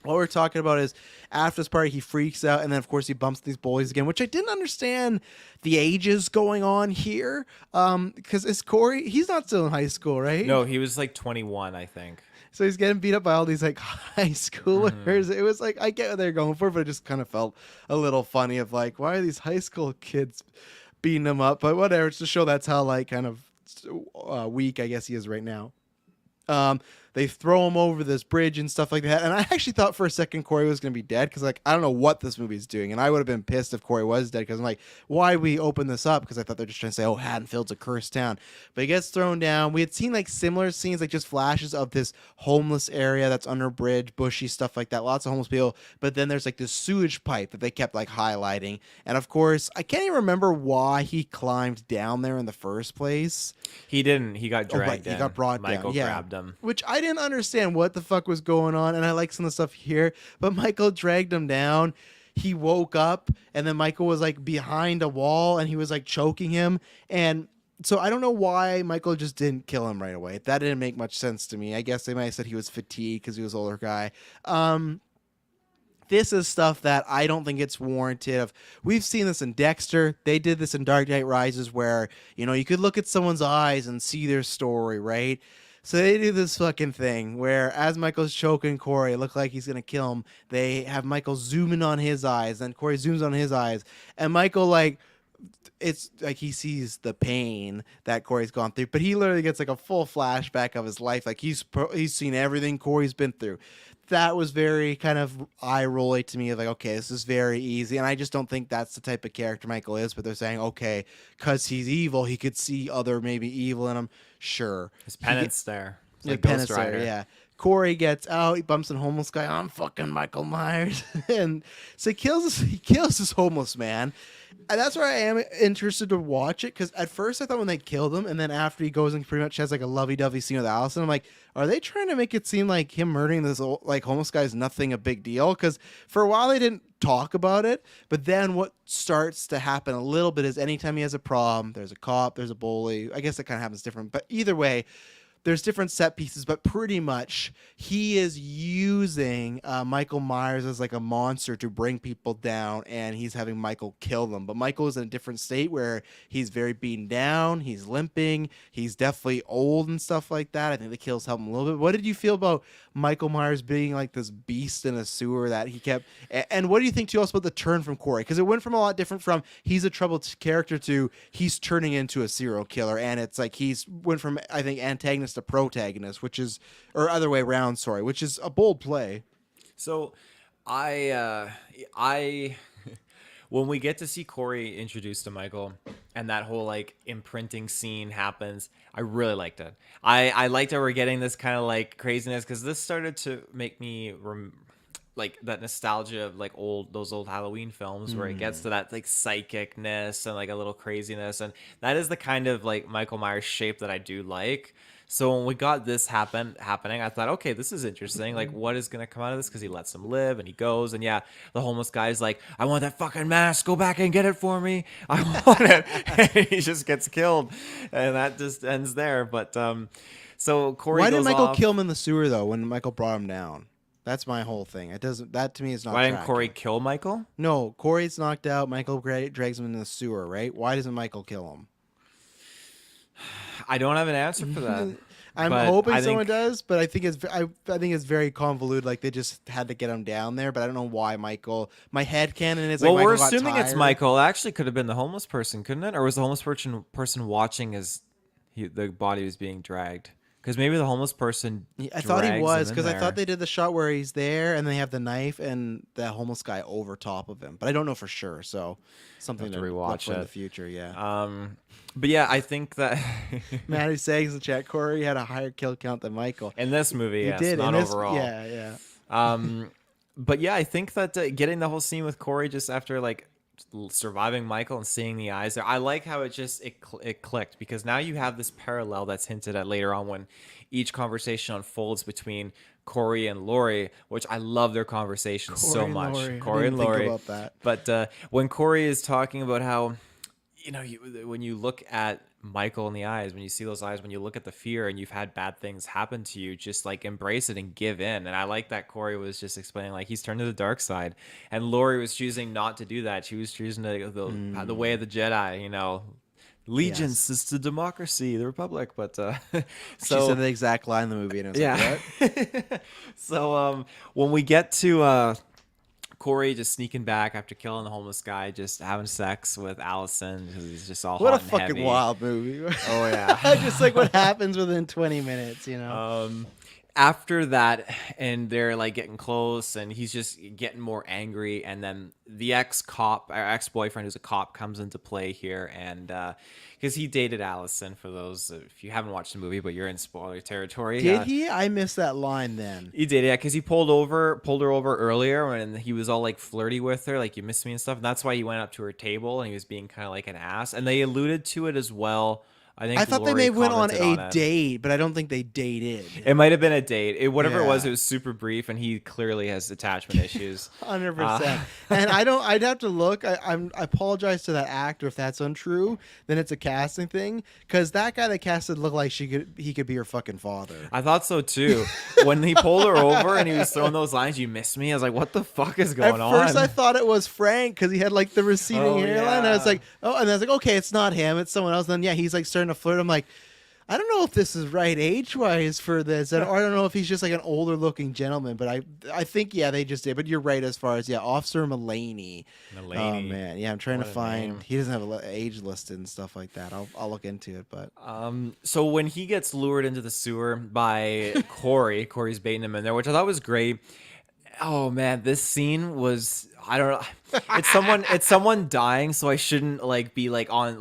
What we're talking about is after this party, he freaks out, and then of course he bumps these bullies again, which I didn't understand the ages going on here. Because it's Corey, he's not still in high school, right? No, he was like 21, I think. So he's getting beat up by all these like high schoolers. It was like I get what they're going for, but it just kind of felt a little funny of like, why are these high school kids beating him up? But whatever, it's to show that's how like kind of weak I guess he is right now. They throw him over this bridge and stuff like that. And I actually thought for a second Corey was going to be dead because, like, I don't know what this movie's doing. And I would have been pissed if Corey was dead because I'm like, why we open this up? Because I thought they're just trying to say, oh, Haddonfield's a cursed town. But he gets thrown down. We had seen, like, similar scenes, like just flashes of this homeless area that's under a bridge, bushy, stuff like that. Lots of homeless people. But then there's, like, this sewage pipe that they kept, like, highlighting. And, of course, I can't even remember why he climbed down there in the first place. He didn't. He got dragged in. He got brought Michael down. Yeah. grabbed him. Which I didn't understand what the fuck was going on, and I like some of the stuff here, but Michael dragged him down. He woke up, and then Michael was like behind a wall, and he was like choking him, and so I don't know why Michael just didn't kill him right away. That didn't make much sense to me. I guess they might have said he was fatigued because he was an older guy. This is stuff that I don't think it's warranted. We've seen this in Dexter. They did this in Dark Knight Rises where, you could look at someone's eyes and see their story, right? So they do this fucking thing where as Michael's choking Corey, it looks like he's going to kill him. They have Michael zoom in on his eyes, then Corey zooms on his eyes. And Michael, like, it's like he sees the pain that Corey's gone through, but he literally gets like a full flashback of his life. Like he's seen everything Corey's been through. That was very kind of eye-rolly to me of like, okay, this is very easy. And I just don't think that's the type of character Michael is, but they're saying, okay, because he's evil, he could see other maybe evil in him. Sure. His penance there. It's Like like Ghost penance there, Rider. yeah. Corey gets out, he bumps in homeless guy. I'm fucking Michael Myers, and so he kills this homeless man. And that's where I am interested to watch it, because at first I thought when they killed him, and then after he goes and pretty much has like a lovey-dovey scene with Allison, I'm like, are they trying to make it seem like him murdering this old, like homeless guy is nothing a big deal? Because for a while they didn't talk about it, but then what starts to happen a little bit is anytime he has a problem, there's a cop, there's a bully. I guess it kind of happens different, but either way, there's different set pieces, but pretty much he is using Michael Myers as like a monster to bring people down, and he's having Michael kill them. But Michael is in a different state where he's very beaten down, he's limping, he's definitely old and stuff like that. I think the kills help him a little bit. What did you feel about Michael Myers being like this beast in a sewer that he kept? And what do you think too also about the turn from Corey? Because it went from a lot different from he's a troubled character to he's turning into a serial killer, and it's like he's went from, I think, antagonist to protagonist, which is, or other way around, sorry, which is a bold play. So I when we get to see Corey introduced to Michael and that whole like imprinting scene happens, I really liked it. I liked that we're getting this kind of like craziness, because this started to make me like that nostalgia of like those old Halloween films where it gets to that like psychicness and like a little craziness, and that is the kind of like Michael Myers shape that I do like. So when we got this happening, I thought, okay, this is interesting. Like, what is gonna come out of this? Because he lets him live, and he goes, and yeah, the homeless guy's like, I want that fucking mask. Go back and get it for me. I want it. And he just gets killed, and that just ends there. But so Corey. Why did goes Michael off. kill him in the sewer though? When Michael brought him down, that's my whole thing. It doesn't. That to me is not. Why didn't tracking. Corey kill Michael? No, Corey's knocked out. Michael drags him into the sewer. Right? Why doesn't Michael kill him? I don't have an answer for that. I'm But hoping I someone think- does, but I think it's very convoluted. Like they just had to get him down there, but I don't know why Michael. My head canon is like Well, we're Michael got assuming it's tired. Michael. It actually could have been the homeless person, couldn't it? Or was the homeless person watching as the body was being dragged? Because maybe the homeless person. I thought he drags was, him in because I there. thought they did the shot where he's there and they have the knife and the homeless guy over top of him, but I don't know for sure. So something Have to to rewatch watch in it. the future. Yeah. But yeah, I think that Maddie saying in the chat, Corey had a higher kill count than Michael. in this movie, He yes, did not in this, overall. Yeah, yeah. But yeah, I think that getting the whole scene with Corey just after like surviving Michael and seeing the eyes there, I like how it clicked, because now you have this parallel that's hinted at later on when each conversation unfolds between Corey and Laurie, which I love their conversation so much. Corey and Laurie. About that. But when Corey is talking about how, when you look at Michael in the eyes, when you see those eyes, when you look at the fear and you've had bad things happen to you, just like embrace it and give in. And I like that Corey was just explaining like he's turned to the dark side, and Laurie was choosing not to do that. She was choosing the way of the Jedi, Allegiance is to democracy, the Republic. But so She said the exact line in the movie, and I was like, what? So when we get to Corey just sneaking back after killing the homeless guy, just having sex with Allison because he's just all What a hot and fucking heavy. wild movie. Oh yeah. Just like what happens within 20 minutes, After that, and they're like getting close, and he's just getting more angry, and then the ex-boyfriend who's a cop comes into play here, and because he dated Allison, for those if you haven't watched the movie but you're in spoiler territory. Did he? I missed that line then. He did, yeah, because he pulled her over earlier when he was all like flirty with her, like, you miss me and stuff, and that's why he went up to her table and he was being kind of like an ass, and they alluded to it as well. I thought they Lori may have went on commented a it. date, but I don't think they dated. It might have been a date. Whatever it was Yeah. was super brief, and he clearly has attachment issues. 100%. And I'd have to look. I apologize to that actor if that's untrue. Then it's a casting thing, because that guy that casted looked like he could be her fucking father. I thought so too. When he pulled her over and he was throwing those lines, "You miss me," I was like, "What the fuck is going on?" At first, I thought it was Frank because he had like the receding Oh, hairline. I was yeah. like, oh, and I was like, okay, it's not him, it's someone else. Then yeah, he's like starting to flirt. I'm like, I don't know if this is right age-wise for this, or I don't know if he's just like an older-looking gentleman. But I think they just did. But you're right as far as Officer Mulaney. Oh man, yeah, I'm trying to What a find. name. He doesn't have an age listed and stuff like that. I'll look into it, but So when he gets lured into the sewer by Corey's baiting him in there, which I thought was great. Oh man, this scene was I don't know. It's someone dying, so I shouldn't like be like on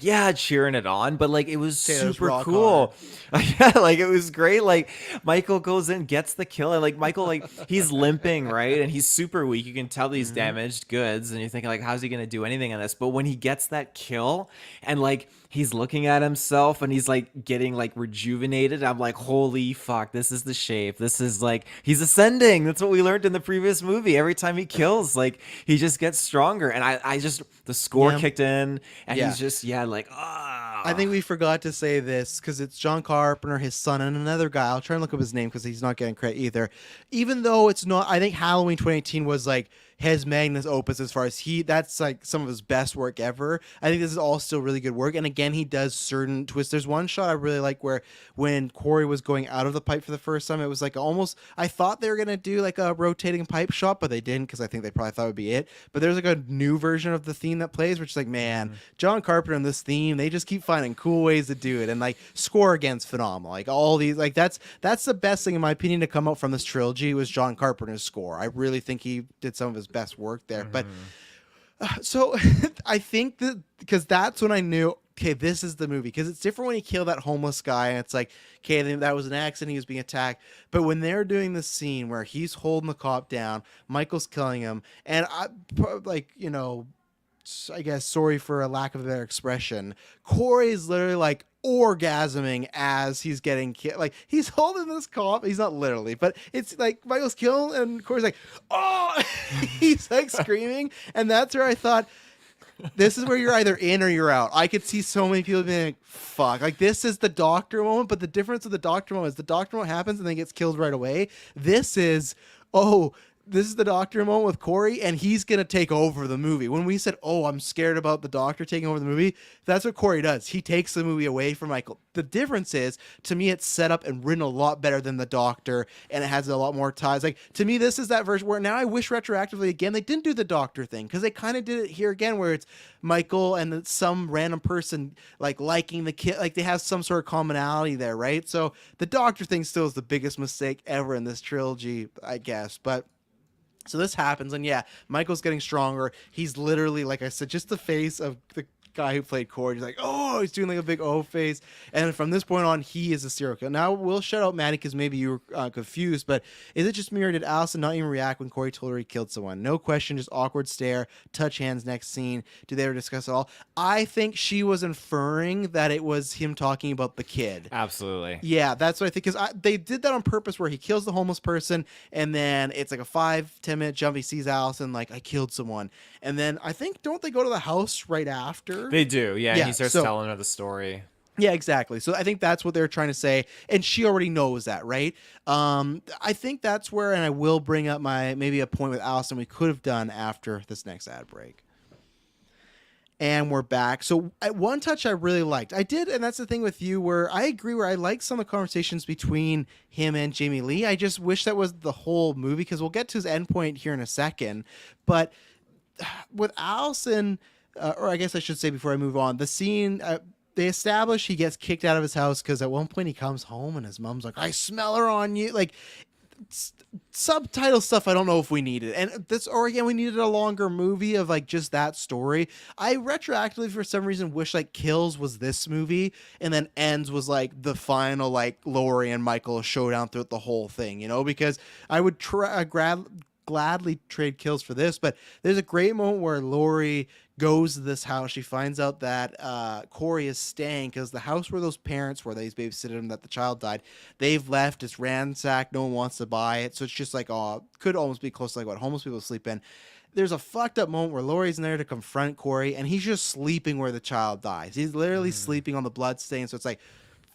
yeah cheering it on, but like it was Taylor's super rock cool. Yeah, like it was great. Like Michael goes in, gets the kill, and like Michael, like he's limping, right, and he's super weak. You can tell these damaged goods, and you're thinking like, how's he gonna do anything on this? But when he gets that kill, and like he's looking at himself, and he's like getting like rejuvenated, I'm like, holy fuck, this is the shape. This is like he's ascending. That's what we learned in the previous movie. Every time he kills, like he just gets stronger, and I just the score Yeah. kicked in, and Yeah. he's just like I think we forgot to say this because it's John Carpenter, his son, and another guy. I'll try and look up his name because he's not getting credit either. Even though it's not, I think Halloween 2018 was like his magnus opus as far as that's like some of his best work ever. I think this is all still really good work. And again, he does certain twists. There's one shot I really like where when Corey was going out of the pipe for the first time, it was like almost, I thought they were going to do like a rotating pipe shot, but they didn't because I think they probably thought it would be it. But there's like a new version of the theme that plays, which is like, man, John Carpenter and this theme, they just keep finding cool ways to do it. And like score again's phenomenal. Like all these, like that's the best thing in my opinion to come out from this trilogy was John Carpenter's score. I really think he did some of his best work there. But so I think that because that's when I knew, okay, this is the movie. Because it's different when you kill that homeless guy and it's like, okay, that was an accident, he was being attacked. But when they're doing this scene where he's holding the cop down, Michael's killing him, and I guess, sorry for a lack of a better expression, Corey is literally like orgasming as he's getting killed. Like he's holding this cop. He's not literally, but it's like Michael's killed and Corey's like, oh, he's like screaming. And that's where I thought, this is where you're either in or you're out. I could see so many people being like, fuck. Like this is the doctor moment, but the difference with the doctor moment is the doctor moment happens and then gets killed right away. This is, this is the doctor moment with Corey, and he's going to take over the movie. When we said, I'm scared about the doctor taking over the movie, that's what Corey does. He takes the movie away from Michael. The difference is, to me, it's set up and written a lot better than the doctor, and it has a lot more ties. Like, to me, this is that version where now I wish retroactively, again, they didn't do the doctor thing, because they kind of did it here again, where it's Michael and some random person, like, liking the kid. Like, they have some sort of commonality there, right? So, the doctor thing still is the biggest mistake ever in this trilogy, I guess, but... So this happens, and yeah, Michael's getting stronger. He's literally, like I said, just the face of the guy who played Corey. He's like, he's doing like a big face. And from this point on, he is a serial killer. Now, we'll shout out Maddie because maybe you were confused, but is it just me or did Allison not even react when Corey told her he killed someone? No question, just awkward stare, touch hands next scene. Do they ever discuss it all? I think she was inferring that it was him talking about the kid. Absolutely. Yeah, that's what I think, because they did that on purpose where he kills the homeless person, and then it's like a 5-10 minute jump. He sees Allison, like, I killed someone. And then I think, don't they go to the house right after? They do, yeah. And he starts telling her the story. Yeah, exactly. So I think that's what they're trying to say, and she already knows that, right? I think that's where, and I will bring up maybe a point with Allison we could have done after this next ad break. And we're back. So at one touch I really liked. I did, and that's the thing with you, where I agree, where I like some of the conversations between him and Jamie Lee. I just wish that was the whole movie, because we'll get to his endpoint here in a second. But with Allison, or I guess I should say before I move on, the scene, they establish he gets kicked out of his house because at one point he comes home and his mom's like, I smell her on you. Like, subtitle stuff I don't know if we needed. And again, we needed a longer movie of like just that story. I retroactively for some reason wish like Kills was this movie and then Ends was like the final like Laurie and Michael showdown throughout the whole thing, because I would gladly trade Kills for this. But there's a great moment where Laurie goes to this house. She finds out that Corey is staying because the house where those parents were, that he's babysitted him, that the child died, they've left. It's ransacked. No one wants to buy it. So it's just like, could almost be close to like what homeless people sleep in. There's a fucked up moment where Laurie's in there to confront Corey, and he's just sleeping where the child dies. He's literally sleeping on the blood stain. So it's like,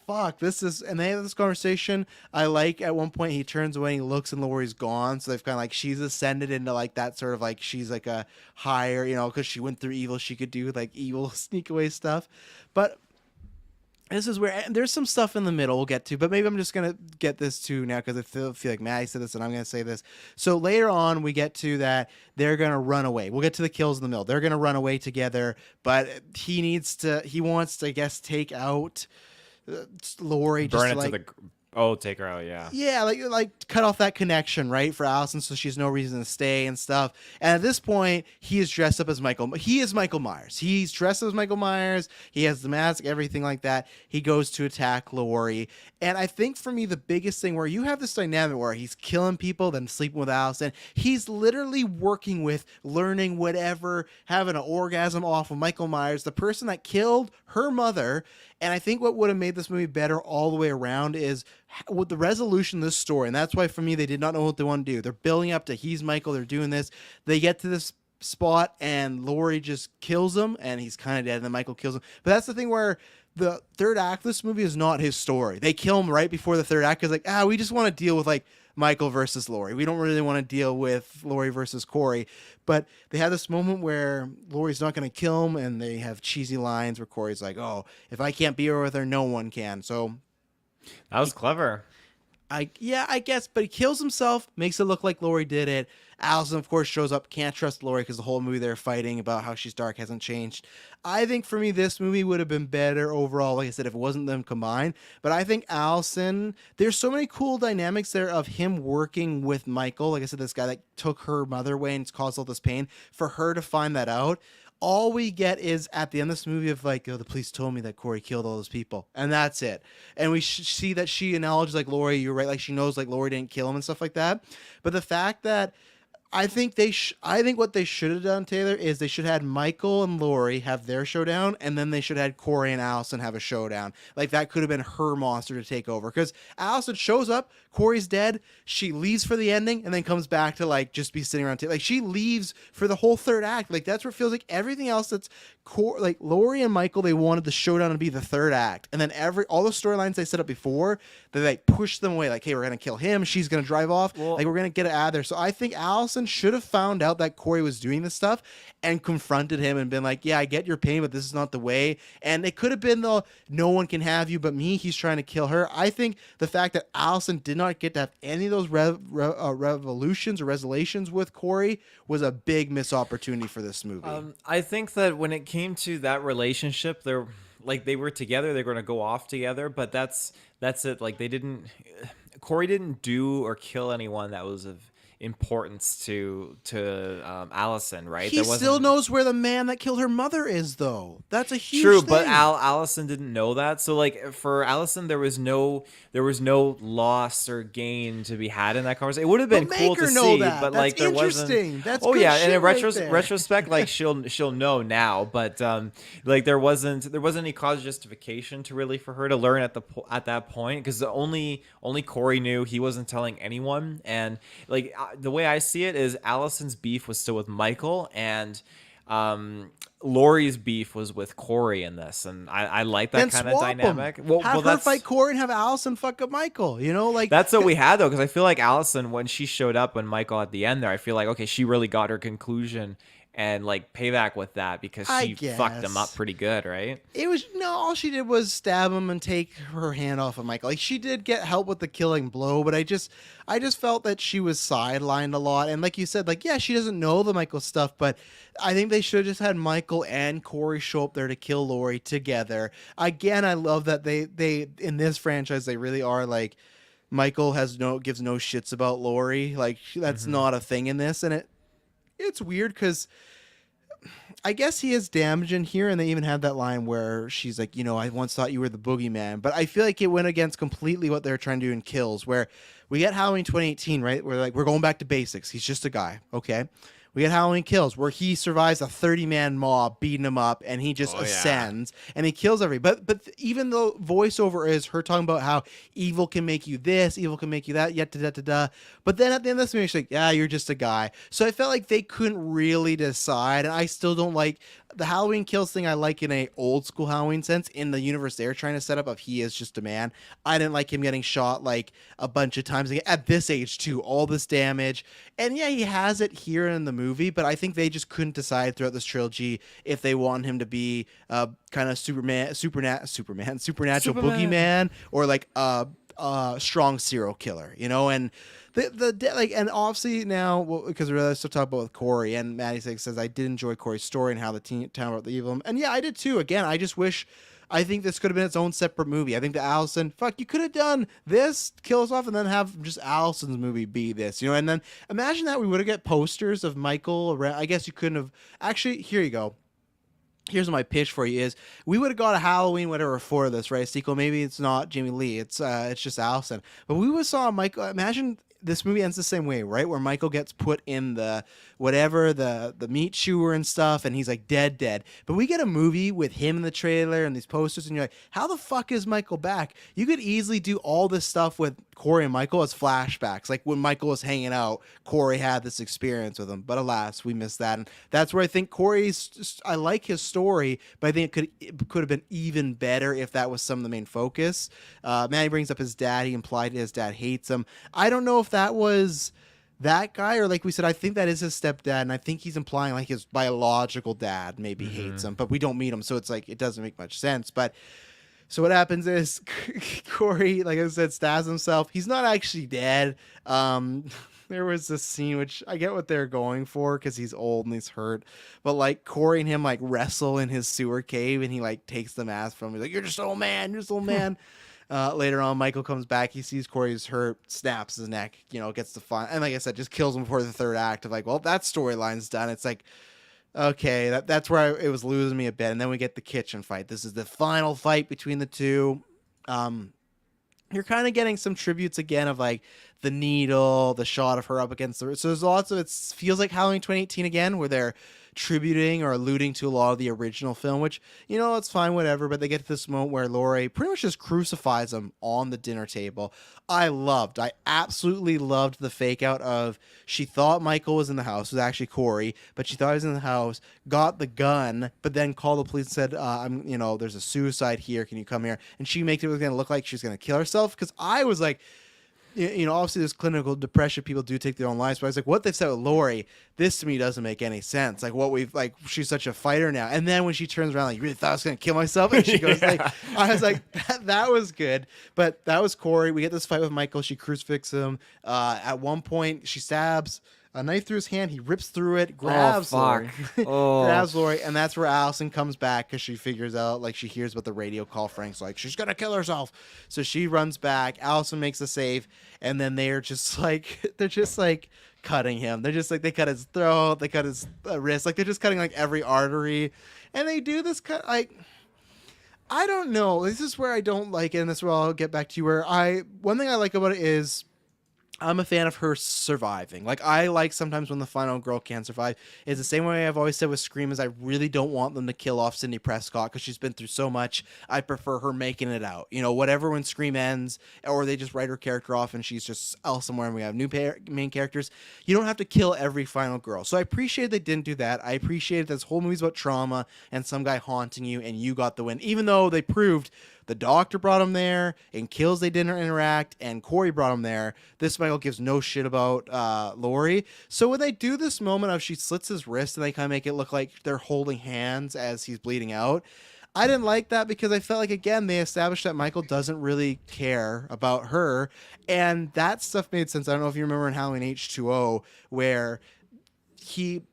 fuck, and they have this conversation. I like at one point he turns away and he looks and Laurie's gone. So they've kind of like, she's ascended into like that sort of like, she's like a higher, because she went through evil, she could do like evil sneak away stuff. But this is where, and there's some stuff in the middle we'll get to, but maybe I'm just going to get this to now because I feel like Maddie said this and I'm going to say this. So later on, we get to that they're going to run away. We'll get to the kills in the middle. They're going to run away together, but he wants to, I guess, take out Laurie, burn just it to, Oh, take her out, yeah. Yeah, like cut off that connection, right, for Allison, so she has no reason to stay and stuff. And at this point, he is dressed up as Michael. He is Michael Myers. He's dressed as Michael Myers. He has the mask, everything like that. He goes to attack Laurie. And I think for me, the biggest thing where you have this dynamic where he's killing people, then sleeping with Allison. He's literally working with, learning whatever, having an orgasm off of Michael Myers, the person that killed her mother. And I think what would have made this movie better all the way around is with the resolution of this story. And that's why for me, they did not know what they want to do. They're building up to he's Michael. They're doing this. They get to this spot and Laurie just kills him and he's kind of dead. And then Michael kills him. But that's the thing where the third act of this movie is not his story. They kill him right before the third act because we just want to deal with like Michael versus Laurie. We don't really want to deal with Laurie versus Corey. But they have this moment where Laurie's not going to kill him, and they have cheesy lines where Corey's like, "Oh, if I can't be here with her, no one can." So That was clever. I guess, but he kills himself, makes it look like Laurie did it. Allison, of course, shows up, can't trust Laurie because the whole movie they're fighting about how she's dark hasn't changed. I think for me, this movie would have been better overall, like I said, if it wasn't them combined. But I think Allison, there's so many cool dynamics there of him working with Michael. Like I said, this guy that took her mother away and caused all this pain, for her to find that out. All we get is at the end of this movie of like, oh, the police told me that Corey killed all those people, and that's it. And we see that she acknowledges like, Laurie, you're right, like she knows like Laurie didn't kill him and stuff like that. But the fact that I think what they should have done, Taylor, is they should have had Michael and Laurie have their showdown, and then they should have had Corey and Allison have a showdown. Like that could have been her monster to take over. Because Allison shows up, Corey's dead, she leaves for the ending, and then comes back to like just be sitting around. Like she leaves for the whole third act. Like that's where it feels like everything else that's like Laurie and Michael, they wanted the showdown to be the third act, and then all the storylines they set up before, they like push them away. Like, hey, we're gonna kill him. She's gonna drive off. Like we're gonna get it out of there. So I think Allison should have found out that Corey was doing this stuff and confronted him and been like, yeah, I get your pain, but this is not the way. And it could have been the no one can have you but me. He's trying to kill her. I think the fact that Allison did not get to have any of those revolutions or resolutions with Corey was a big missed opportunity for this movie. I think that when it came to that relationship, they were together, they're going to go off together, but that's it. Like Corey didn't do or kill anyone that was of importance to Allison, right? He still knows where the man that killed her mother is, though. That's a huge true thing. But Allison didn't know that, so like for Allison there was no loss or gain to be had in that conversation. It would have been cool to see, but that's like there wasn't. That's oh good yeah, shit and in right retrospect, like she'll know now, but like there wasn't any cause justification to really for her to learn at that point, because only Corey knew. He wasn't telling anyone. And like the way I see it is Allison's beef was still with Michael, and Laurie's beef was with Corey in this, and I like that kind of dynamic. Have her fight Corey and have Allison fuck up Michael. You know, like that's what we had though, because I feel like Allison, when she showed up when Michael at the end there, I feel like okay, she really got her conclusion and like payback with that, because she fucked him up pretty good, right? It was all she did was stab him and take her hand off of Michael. Like she did get help with the killing blow, but I just felt that she was sidelined a lot. And like you said, like yeah, she doesn't know the Michael stuff, but I think they should have just had Michael and Corey show up there to kill Laurie together. Again, I love that they in this franchise they really are like Michael gives no shits about Laurie. Like that's not a thing in this, and it's weird because I guess he is damaging here, and they even had that line where she's like, I once thought you were the boogeyman, but I feel like it went against completely what they're trying to do in Kills, where we get Halloween 2018, right? We're going back to basics. He's just a guy, okay? We get Halloween Kills, where he survives a 30-man mob beating him up, and he just ascends, and he kills everybody. But even though voiceover is her talking about how evil can make you this, evil can make you that, da-da-da-da. But then at the end of this movie, she's like, yeah, you're just a guy. So I felt like they couldn't really decide, and I still don't like the Halloween Kills thing. I like in a old school Halloween sense. In the universe they're trying to set up of he is just a man, I didn't like him getting shot like a bunch of times at this age too, all this damage. And yeah, he has it here in the movie, but I think they just couldn't decide throughout this trilogy if they want him to be kind of supernatural boogeyman, or like a strong serial killer, and and obviously now, because we're still talking about with Corey, and Maddie says I did enjoy Corey's story and how the town about the evil, and yeah, I did too. Again, I just wish I think this could have been its own separate movie. I think that Allison, fuck, you could have done this, kill us off, and then have just Allison's movie be this, you know? And then imagine that we would have got posters of Michael around. I guess you couldn't have. Actually, here you go. Here's my pitch for you: is we would have got a Halloween whatever for this, right? Sequel. Maybe it's not Jamie Lee. It's just Allison. But we would have saw Michael. Imagine this movie ends the same way, right? Where Michael gets put in the whatever the meat chewer and stuff, and he's like dead. But we get a movie with him in the trailer and these posters, and you're like, how the fuck is Michael back? You could easily do all this stuff with Corey and Michael as flashbacks. Like when Michael was hanging out, Corey had this experience with him. But alas, we missed that, and that's where I think Corey's. I like his story, but I think it could have been even better if that was some of the main focus. Manny brings up his dad. He implied his dad hates him. I don't know if that was that guy, or like we said, I think that is his stepdad, and I think he's implying like his biological dad maybe hates him, but we don't meet him, so it's like it doesn't make much sense. But so what happens is Corey, like I said, stabs himself. He's not actually dead. There was this scene which I get what they're going for because he's old and he's hurt, but like Corey and him like wrestle in his sewer cave, and he like takes the mask from him. He's like, "You're just an old man. You're just an old man." Later on, Michael comes back. He sees Corey's hurt, snaps his neck, gets the fun. And like I said, just kills him before the third act of like, well, that storyline's done. It's like, okay, that's where it was losing me a bit. And then we get the kitchen fight. This is the final fight between the two. You're kind of getting some tributes again of like the needle, the shot of her up against the. So there's lots of it. Feels like Halloween 2018 again, where they're tributing or alluding to a lot of the original film, which it's fine, whatever. But they get to this moment where Laurie pretty much just crucifies him on the dinner table. I absolutely loved the fake out of she thought Michael was in the house. It was actually Corey, but she thought he was in the house. Got the gun, but then called the police and said, there's a suicide here. Can you come here? And she makes it was going to look like she's going to kill herself, because I was like, obviously there's clinical depression. People do take their own lives. But I was like, what they've said with Lori, this to me doesn't make any sense. Like she's such a fighter now. And then when she turns around, like, you really thought I was going to kill myself? And she goes I was like, that was good. But that was Corey. We get this fight with Michael. She crucifixes him. At one point, she stabs a knife through his hand. He rips through it, grabs Lori. Grabs Lori. And that's where Allison comes back, because she figures out, like, she hears about the radio call. Frank's like, she's going to kill herself. So she runs back. Allison makes the save. And then they're just like cutting him. They're just like, they cut his throat, they cut his wrist. Like, they're just cutting like every artery. And they do this cut, like, I don't know. This is where I don't like it. And this is where I'll get back to you, one thing I like about it is I'm a fan of her surviving. Like, I like sometimes when the final girl can survive. It's the same way I've always said with Scream, is I really don't want them to kill off Cindy Prescott, because she's been through so much. I prefer her making it out. Whatever, when Scream ends, or they just write her character off and she's just elsewhere and we have new main characters, you don't have to kill every final girl. So I appreciate they didn't do that. I appreciate this whole movie's about trauma and some guy haunting you, and you got the win. Even though they proved the doctor brought him there, and Kills they didn't interact, and Corey brought him there. This Michael gives no shit about Lori. So when they do this moment of she slits his wrist and they kind of make it look like they're holding hands as he's bleeding out, I didn't like that, because I felt like, again, they established that Michael doesn't really care about her, and that stuff made sense. I don't know if you remember in Halloween H2O, where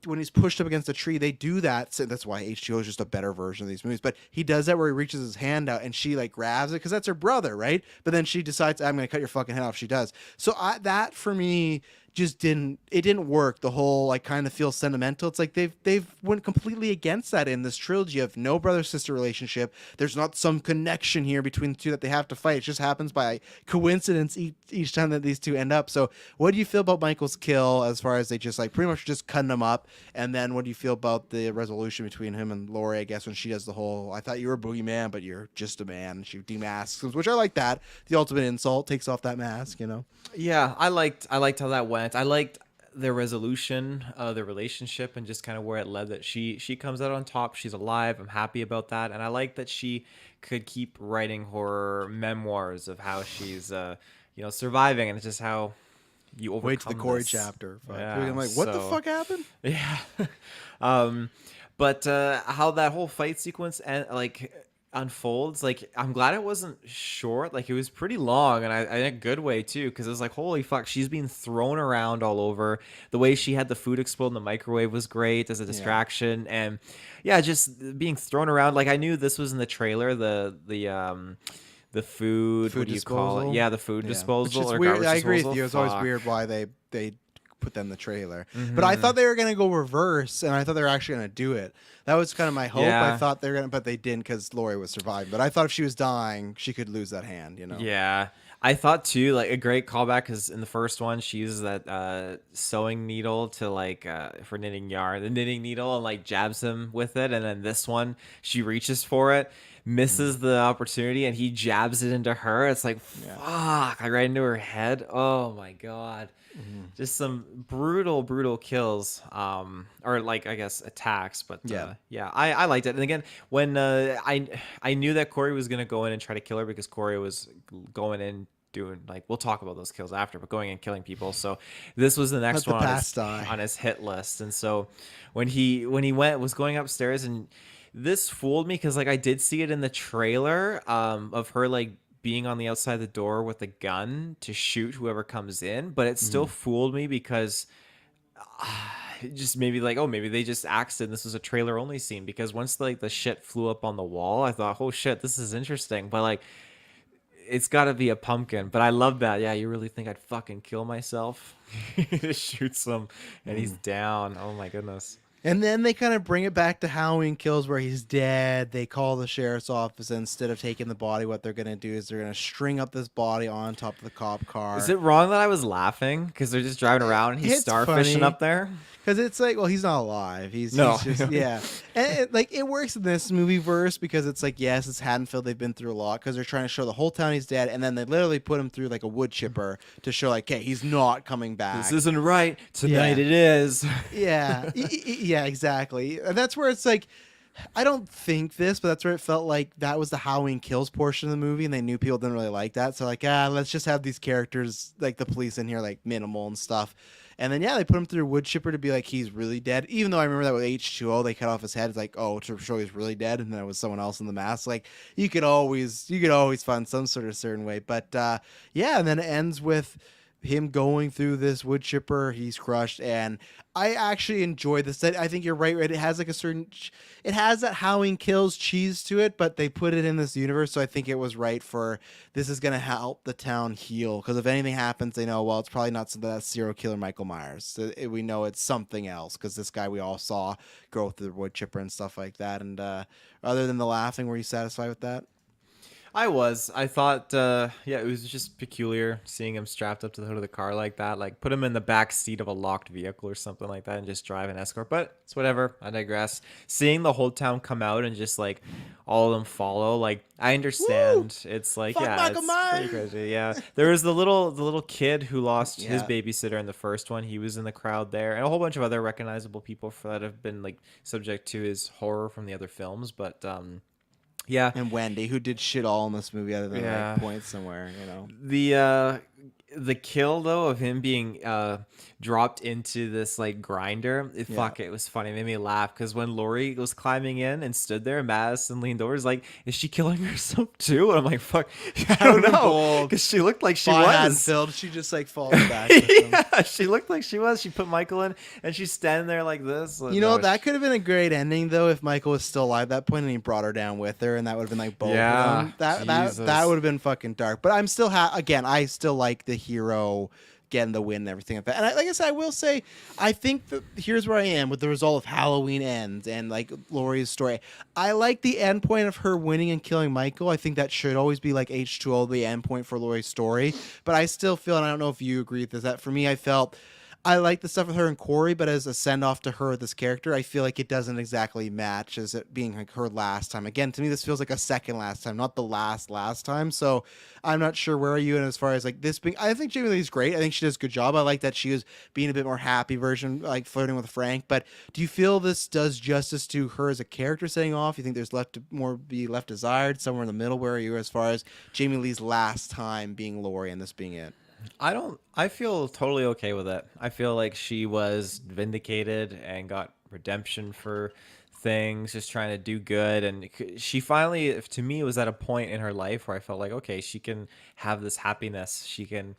when he's pushed up against a tree, they do that. So that's why H2O is just a better version of these movies. But he does that where he reaches his hand out and she like grabs it, because that's her brother, right? But then she decides, I'm going to cut your fucking head off. She does. So that for me just didn't work. The whole like kind of feels sentimental. It's like they've went completely against that in this trilogy of no brother-sister relationship. There's not some connection here between the two that they have to fight. It just happens by coincidence each time that these two end up. So what do you feel about Michael's kill, as far as they just like pretty much just cutting him up? And then what do you feel about the resolution between him and Lori, I guess, when she does the whole, I thought you were a boogeyman, but you're just a man. She demasks him, which I like that. The ultimate insult, takes off that mask, Yeah, I liked how that went. I liked their resolution, their relationship, and just kind of where it led. That she comes out on top. She's alive. I'm happy about that, and I like that she could keep writing her memoirs of how she's, surviving, and it's just how you overcome. Wait to the Corey this. chapter. Yeah, I'm like, what the fuck happened? Yeah. But how that whole fight sequence, and like, unfolds, like I'm glad it wasn't short. Like it was pretty long, and I in a good way too, because it was like, holy fuck, she's being thrown around all over. The way she had the food explode in the microwave was great as a Yeah. distraction, and yeah, just being thrown around. Like I knew this was in the trailer, the food, what Food do you call it? disposal. Yeah, the food Yeah, which disposal is or weird. garbage I agree with disposal. you. It's always Fuck. weird why they put that in the trailer. But I Hmm. thought they were gonna go reverse, and I thought they were actually gonna do it. That was kind of my hope. I Yeah. thought they were gonna, but they didn't because Lori was surviving. But I thought if she was dying, she could lose that hand. You know. Yeah. I thought too, like a great callback because in the first one she uses that sewing needle to like for knitting yarn, the knitting needle, and like jabs him with it, and then this one she reaches for it, misses the opportunity, and he jabs it into her. It's like Yeah. fuck, like right into her head. Oh my god, just some brutal kills, or like I guess attacks, but Yeah. yeah, I liked it. And again, when I knew that Corey was gonna go in and try to kill her because Corey was going in doing, like, we'll talk about those kills after, but going and killing people. So this was the next Let the one past die. on his hit list. And so when he was going upstairs, and this fooled me because like I did see it in the trailer of her like being on the outside the door with a gun to shoot whoever comes in, but it still fooled me because it just maybe like, oh, maybe they just axed it and this was a trailer only scene, because once like the shit flew up on the wall, I thought, oh shit, this is interesting. But like it's got to be a pumpkin. But I love that. Yeah, you really think I'd fucking kill myself? Shoots him and he's down. Oh my goodness. And then they kind of bring it back to Halloween Kills where he's dead. They call the sheriff's office, and instead of taking the body, what they're going to do is they're going to string up this body on top of the cop car. Is it wrong that I was laughing because they're just driving around and he's It's starfishing funny. up there? Because it's like, well, he's not alive. He's just, yeah. And it works in this movie verse because it's like, yes, it's Haddonfield. They've been through a lot because they're trying to show the whole town he's dead. And then they literally put him through like a wood chipper to show like, okay, he's not coming back. This isn't right. Tonight Yeah. it is. Yeah. Yeah, exactly. And that's where it's like, I don't think this, but that's where it felt like that was the Halloween Kills portion of the movie, and they knew people didn't really like that. So like, let's just have these characters like the police in here like minimal and stuff. And then yeah, they put him through a wood chipper to be like he's really dead. Even though I remember that with H2O, they cut off his head. It's like, oh, to show he's really dead, and then it was someone else in the mask. Like you could always find some sort of certain way. But yeah, and then it ends with him going through this wood chipper. He's crushed, and I actually enjoyed this. I think you're right. It has like it has that Halloween Kills cheese to it, but they put it in this universe, so I think it was right for this is going to help the town heal, because if anything happens, they know, well, it's probably not that serial killer Michael Myers. So we know it's something else, because this guy we all saw go through the wood chipper and stuff like that. And other than the laughing, were you satisfied with that? I was. I thought, yeah, it was just peculiar seeing him strapped up to the hood of the car like that. Like, put him in the back seat of a locked vehicle or something like that and just drive an escort. But it's whatever. I digress. Seeing the whole town come out and just, like, all of them follow, like, I understand. Woo! It's like, Fuck yeah, Michael it's Myers! pretty crazy. Yeah. There was the little kid who lost his Yeah. babysitter in the first one. He was in the crowd there. And a whole bunch of other recognizable people that have been, like, subject to his horror from the other films. But, yeah. And Wendy, who did shit all in this movie other than Yeah. like points somewhere, you know. The kill though of him being dropped into this like grinder, fuck, it was funny. It made me laugh because when Lori was climbing in and stood there, Madison leaned over, is like, is she killing herself too? And I'm like, fuck, I don't know, because she looked like she was. Filled, she just like falls back. With him. Yeah, she looked like she was. She put Michael in and she's standing there like this. You know, that could have been a great ending though if Michael was still alive at that point and he brought her down with her, and that would have been like both Yeah, of them. Jesus. That would have been fucking dark. But I'm still again, I still like the hero getting the win and everything like that. And like I said, I will say, I think that here's where I am with the result of Halloween Ends and like Laurie's story. I like the end point of her winning and killing Michael. I think that should always be like H2O, the end point for Laurie's story. But I still feel, and I don't know if you agree with this, that for me, I felt I like the stuff with her and Corey, but as a send off to her with this character, I feel like it doesn't exactly match as it being like her last time. Again, to me, this feels like a second last time, not the last time. So I'm not sure where are you in as far as like this being. I think Jamie Lee's great. I think she does a good job. I like that she was being a bit more happy version, like flirting with Frank. But do you feel this does justice to her as a character setting off? You think there's be left desired somewhere in the middle? Where are you as far as Jamie Lee's last time being Laurie and this being it? I feel totally okay with it. I feel like she was vindicated and got redemption for things, just trying to do good. And she finally, to me, was at a point in her life where I felt like, okay, she can have this happiness. She can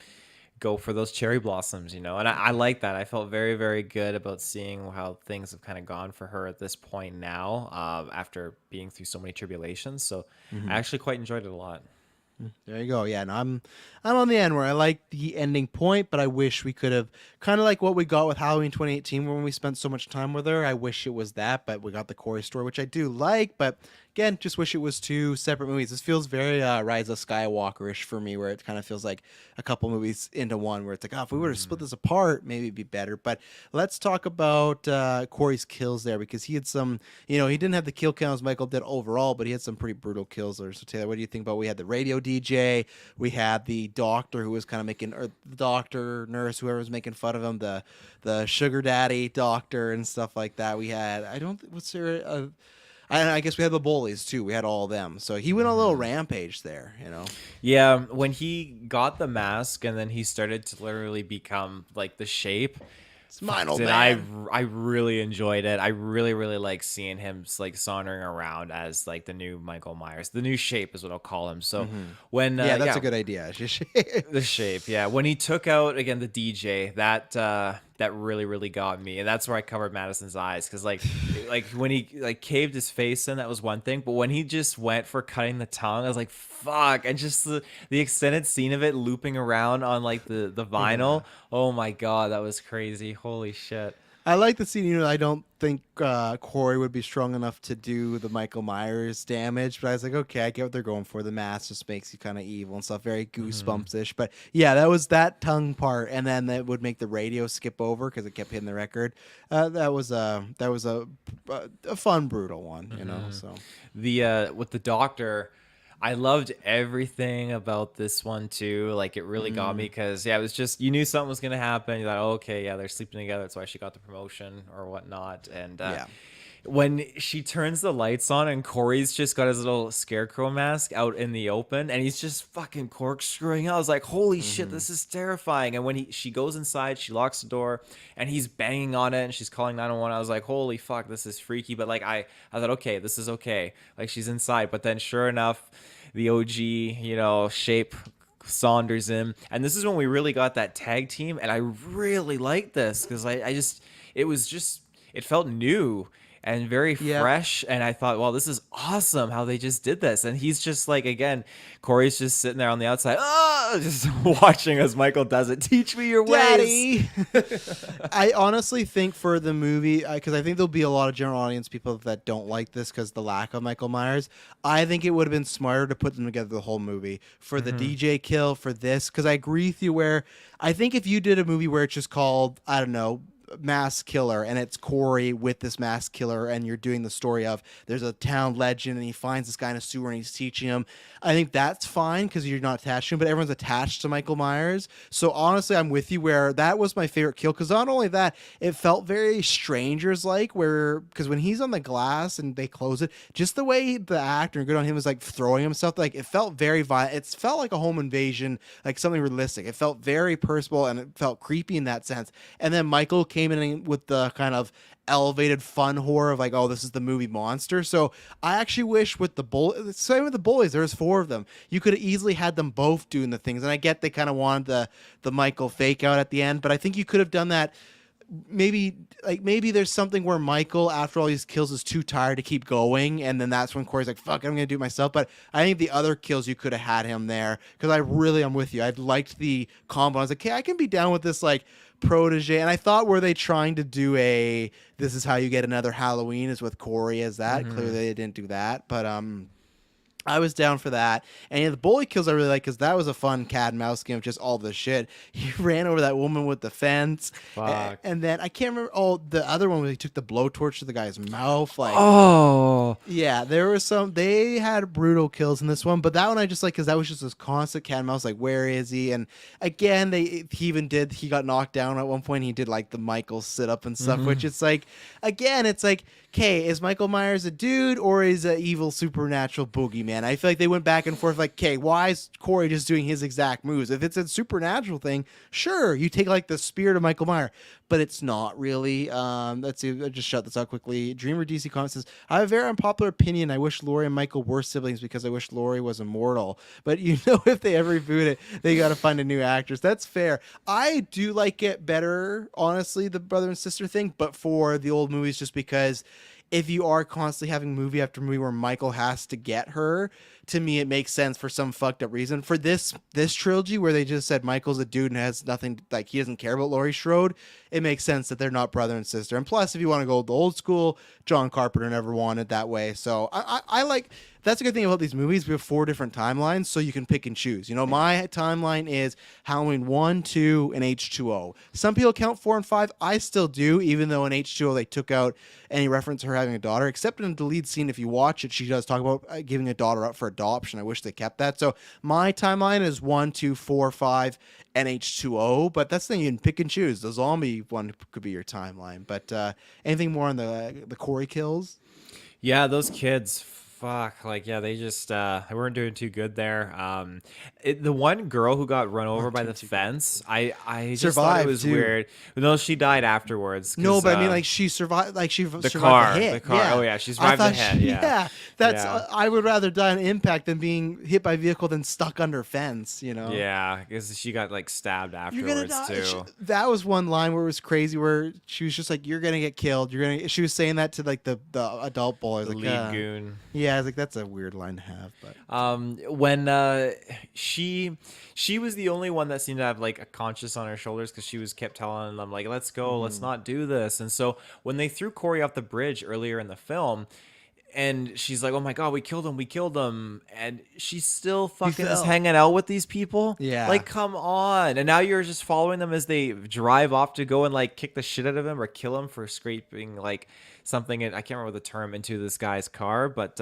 go for those cherry blossoms, and I like that. I felt very, very good about seeing how things have kind of gone for her at this point now, after being through so many tribulations. So I actually quite enjoyed it a lot. There you go. Yeah, and I'm on the end where I like the ending point, but I wish we could have kind of like what we got with Halloween 2018 when we spent so much time with her. I wish it was that, but we got the Corey story, which I do like, but again, just wish it was two separate movies. This feels very Rise of Skywalker-ish for me, where it kind of feels like a couple movies into one, where it's like, oh, if we were to split this apart, maybe it'd be better. But let's talk about Corey's kills there, because he had some, he didn't have the kill count as Michael did overall, but he had some pretty brutal kills there. So Taylor, what do you think about? We had the radio DJ, we had the doctor who was kind of making, or the doctor, nurse, whoever was making fun of him, the sugar daddy doctor and stuff like that. We had, what's there? I guess we had the bullies too. We had all of them. So he went on a little rampage there, Yeah, when he got the mask and then he started to literally become like the shape. It's mine, old Did man. I really enjoyed it. I really, really like seeing him like sauntering around as like the new Michael Myers. The new shape is what I'll call him. So when Yeah, that's a good idea. the shape, yeah. When he took out again the DJ, that really, really got me, and that's where I covered Madison's eyes, because like when he like caved his face in, that was one thing, but when he just went for cutting the tongue, I was like, fuck. And just the extended scene of it looping around on like the vinyl. Oh my god, that was crazy. Holy shit. I like the scene. I don't think Corey would be strong enough to do the Michael Myers damage, but I was like, okay, I get what they're going for. The mask just makes you kind of evil and stuff, very Goosebumps-ish. But yeah, that was that tongue part, and then that would make the radio skip over because it kept hitting the record. That was a fun, brutal one, So The with the doctor, I loved everything about this one too. Like, it really got me, because it was just, you knew something was gonna happen. You thought, oh, okay, yeah, they're sleeping together. That's why she got the promotion or whatnot. And yeah. when she turns the lights on and Corey's just got his little scarecrow mask out in the open and he's just fucking corkscrewing out, I was like, holy shit, this is terrifying. And when she goes inside, she locks the door and he's banging on it and she's calling 911. I was like, holy fuck, this is freaky. But like, I thought, okay, this is okay. Like, she's inside. But then sure enough, the OG, shape Saunders in. And this is when we really got that tag team. And I really liked this, because it felt new and very fresh. And I thought, well, this is awesome how they just did this. And he's just like, again, Corey's just sitting there on the outside, just watching as Michael does it. Teach me your ways. Daddy. I honestly think for the movie, because I think there'll be a lot of general audience people that don't like this because the lack of Michael Myers. I think it would have been smarter to put them together the whole movie for the DJ kill, for this, because I agree with you where I think if you did a movie where it's just called, I don't know, mass killer, and it's Corey with this mass killer, and you're doing the story of there's a town legend and he finds this guy in a sewer and he's teaching him, I think that's fine because you're not attached to him, but everyone's attached to Michael Myers. So honestly, I'm with you where that was my favorite kill, because not only that, it felt very Strangers like, where because when he's on the glass and they close it, just the way the actor, good on him, was like throwing himself, like it felt very violent. It felt like a home invasion, like something realistic. It felt very personal and it felt creepy in that sense. And then Michael came in with the kind of elevated fun horror of like, oh, this is the movie monster. So I actually wish with the same with the bullies, there's 4 of them, you could have easily had them both doing the things. And I get they kind of wanted the Michael fake out at the end, but I think you could have done that. Maybe there's something where Michael, after all these kills, is too tired to keep going, and then that's when Corey's like, fuck, I'm gonna do it myself. But I think the other kills, you could have had him there, because I'm with you. I liked the combo. I was like, okay, I can be down with this like protege. And I thought, were they trying to do this is how you get another Halloween, is with Corey as that? Clearly they didn't do that, but I was down for that. And yeah, the bully kills I really like, because that was a fun cat and mouse game of just all this shit. He ran over that woman with the fence. Fuck. And then I can't remember. Oh, the other one where he took the blowtorch to the guy's mouth. Like, Oh. yeah, there was they had brutal kills in this one, but that one I just like, because that was just this constant cat and mouse, like, where is he? And again, he got knocked down at one point. He did like the Michael sit up and stuff, which it's like, again, it's like, okay, is Michael Myers a dude or is an evil supernatural boogeyman? man. I feel like they went back and forth like, okay, why is Corey just doing his exact moves? If it's a supernatural thing, sure, you take like the spirit of Michael Myers, but it's not really. Let's see, I'll just shut this out quickly. Dreamer DC Comics says, I have a very unpopular opinion. I wish Laurie and Michael were siblings because I wish Laurie was immortal. But if they ever reboot it, they got to find a new actress. That's fair. I do like it better, honestly, the brother and sister thing, but for the old movies, just because if you are constantly having movie after movie where Michael has to get her, to me it makes sense for some fucked up reason. For this trilogy where they just said Michael's a dude and has nothing, like he doesn't care about Laurie Strode, it makes sense that they're not brother and sister. And plus, if you want to go the old school, John Carpenter never wanted that way. So I like, that's a good thing about these movies. We have 4 different timelines, so you can pick and choose. My timeline is Halloween 1, 2, and H2O. Some people count 4 and 5. I still do, even though in H2O they took out any reference to her having a daughter, except in the lead scene. If you watch it, she does talk about giving a daughter up for adoption. I wish they kept that. So my timeline is 1, 2, 4, 5, and H2O. But that's the thing, you can pick and choose. The zombie one could be your timeline. But anything more on the Corey kills? Yeah, those kids, fuck, like, yeah, they just they weren't doing too good there. The one girl who got run over by the fence, I just thought it was too. weird. No, she died afterwards. No, but I mean, like, she survived. Like, she the survived car, the hit. the car. Yeah. Oh yeah, she survived the hit. Yeah, that's. Yeah. I would rather die in impact than being hit by a vehicle than stuck under a fence. Yeah, because she got like stabbed You're gonna afterwards die. too. That was one line where it was crazy, where she was just like, "You're gonna get killed. You're gonna." She was saying that to like the adult boys, The like lead goon. Yeah, I was like, that's a weird line to have, but when she was the only one that seemed to have like a conscience on her shoulders, because she was kept telling them like, let's go, let's not do this. And so when they threw Corey off the bridge earlier in the film, and she's like, oh my god, we killed him, and she's still fucking just hanging out with these people. Yeah, like, come on. And now you're just following them as they drive off to go and like kick the shit out of him or kill him for scraping like something, I can't remember the term, into this guy's car. But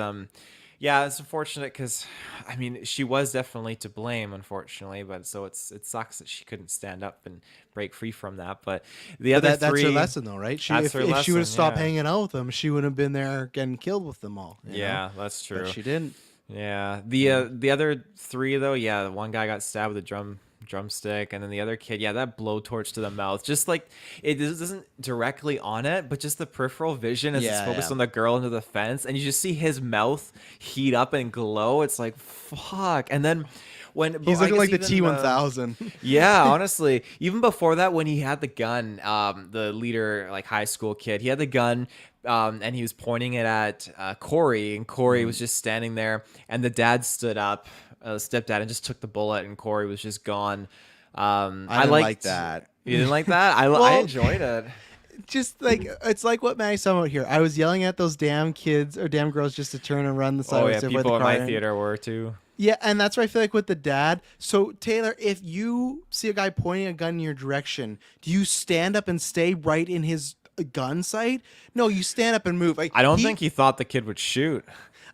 yeah, it's unfortunate because, I mean, she was definitely to blame, unfortunately. But so it sucks that she couldn't stand up and break free from that. But that's her lesson, though, right? If she would have stopped yeah. hanging out with them, she wouldn't have been there getting killed with them all. Yeah, that's true. But she didn't. Yeah, the other 3 though, yeah, one guy got stabbed with a drumstick, and then the other kid, yeah, that blowtorch to the mouth, just like it isn't directly on it, but just the peripheral vision as it's focused on the girl into the fence, and you just see his mouth heat up and glow. It's like, fuck. And then when he's looking like the T-1000. Yeah, honestly, even before that, when he had the gun, the leader, like high school kid, he had the gun, and he was pointing it at Corey, and Corey was just standing there, and the dad stood up, stepdad, and just took the bullet, and Corey was just gone. I didn't like that. You didn't like that? I enjoyed it. Just like, it's like what Maddie's talking about here. I was yelling at those damn kids or damn girls just to turn and run the side. Oh yeah, people in my theater were too. Yeah, and that's what I feel like with the dad. So, Taylor, if you see a guy pointing a gun in your direction, do you stand up and stay right in his gun sight? No, you stand up and move. Like, I don't think he thought the kid would shoot.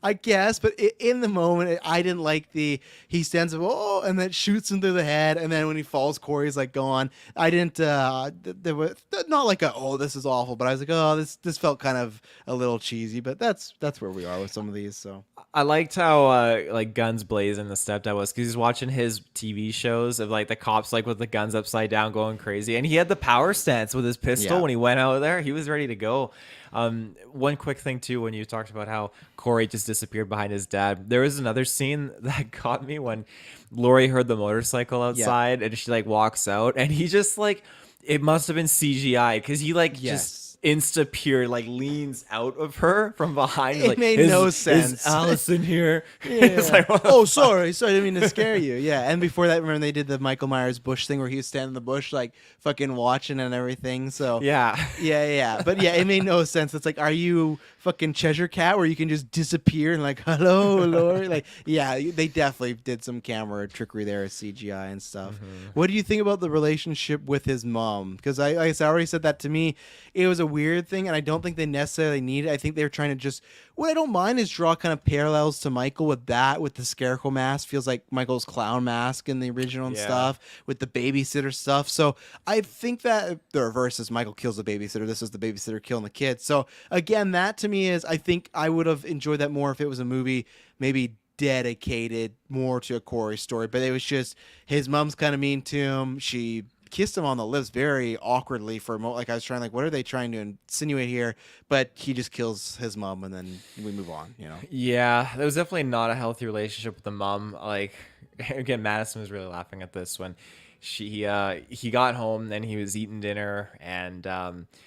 I guess, but in the moment, I didn't like he stands up, oh, and then shoots him through the head, and then when he falls, Corey's like gone. I didn't, there was not like this is awful, but I was like, oh, this felt kind of a little cheesy, but that's where we are with some of these, so. I liked how like guns blazing the stepdad was, because he's watching his TV shows of like the cops like with the guns upside down going crazy, and he had the power stance with his pistol when he went out there. He was ready to go. One quick thing too, when you talked about how Corey just disappeared behind his dad, there was another scene that got me when Laurie heard the motorcycle outside and she like walks out, and he just like, it must have been CGI, because he like just insta-peer like leans out of her from behind. It like, made no sense. Is Allison here? It's like, oh, sorry, I didn't mean to scare you. Yeah, and before that, remember they did the Michael Myers bush thing where he was standing in the bush like fucking watching and everything. So yeah, but yeah, it made no sense. It's like, are you fucking Cheshire Cat where you can just disappear and like, hello, Laurie? Like, yeah, they definitely did some camera trickery there, CGI and stuff. What do you think about the relationship with his mom? Because I already said that to me, it was a weird thing, and I don't think they necessarily need it. I think they're trying to just, what I don't mind is draw kind of parallels to Michael with the scarecrow mask. Feels like Michael's clown mask in the original and stuff, with the babysitter stuff. So I think that the reverse is Michael kills the babysitter. This is the babysitter killing the kid. So again, that to me is, I think I would have enjoyed that more if it was a movie maybe dedicated more to a Corey story, but it was just his mom's kind of mean to him. She kissed him on the lips very awkwardly for a moment. Like I was trying, like, what are they trying to insinuate here? But he just kills his mom, and then we move on. Yeah, there was definitely not a healthy relationship with the mom. Like, again, Madison was really laughing at this when he got home and he was eating dinner and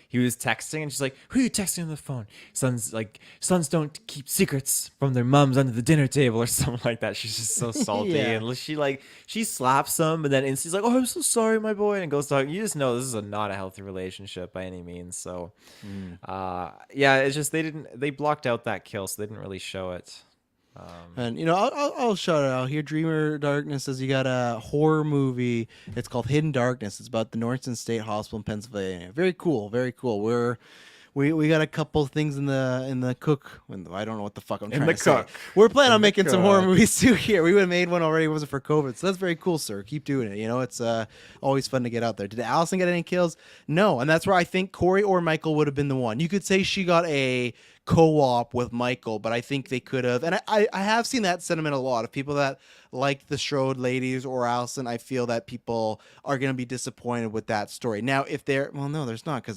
he was texting and she's like, "Who are you texting on the phone?" Sons don't keep secrets from their moms under the dinner table or something like that. She's just so salty Yeah. and she slaps him and then instantly's like, "Oh, I'm so sorry, my boy," and goes talking. You just know this is not a healthy relationship by any means. So, yeah, it's just they blocked out that kill, so they didn't really show it. And I'll shout it out here. Dreamer Darkness says you got a horror movie. It's called Hidden Darkness. It's about the Norton State Hospital in Pennsylvania. Very cool. Very cool. We got a couple things in the cook. I don't know what the fuck I'm trying to say. We're planning on making some horror movies too here. We would have made one already. It wasn't for COVID. So that's very cool, sir. Keep doing it. It's always fun to get out there. Did Allison get any kills? No. And that's where I think Corey or Michael would have been the one. You could say she got a co-op with Michael, but I think they could have. And I have seen that sentiment a lot of people that like the Strode ladies or Allison. I feel that people are going to be disappointed with that story. Now, if no, there's not, because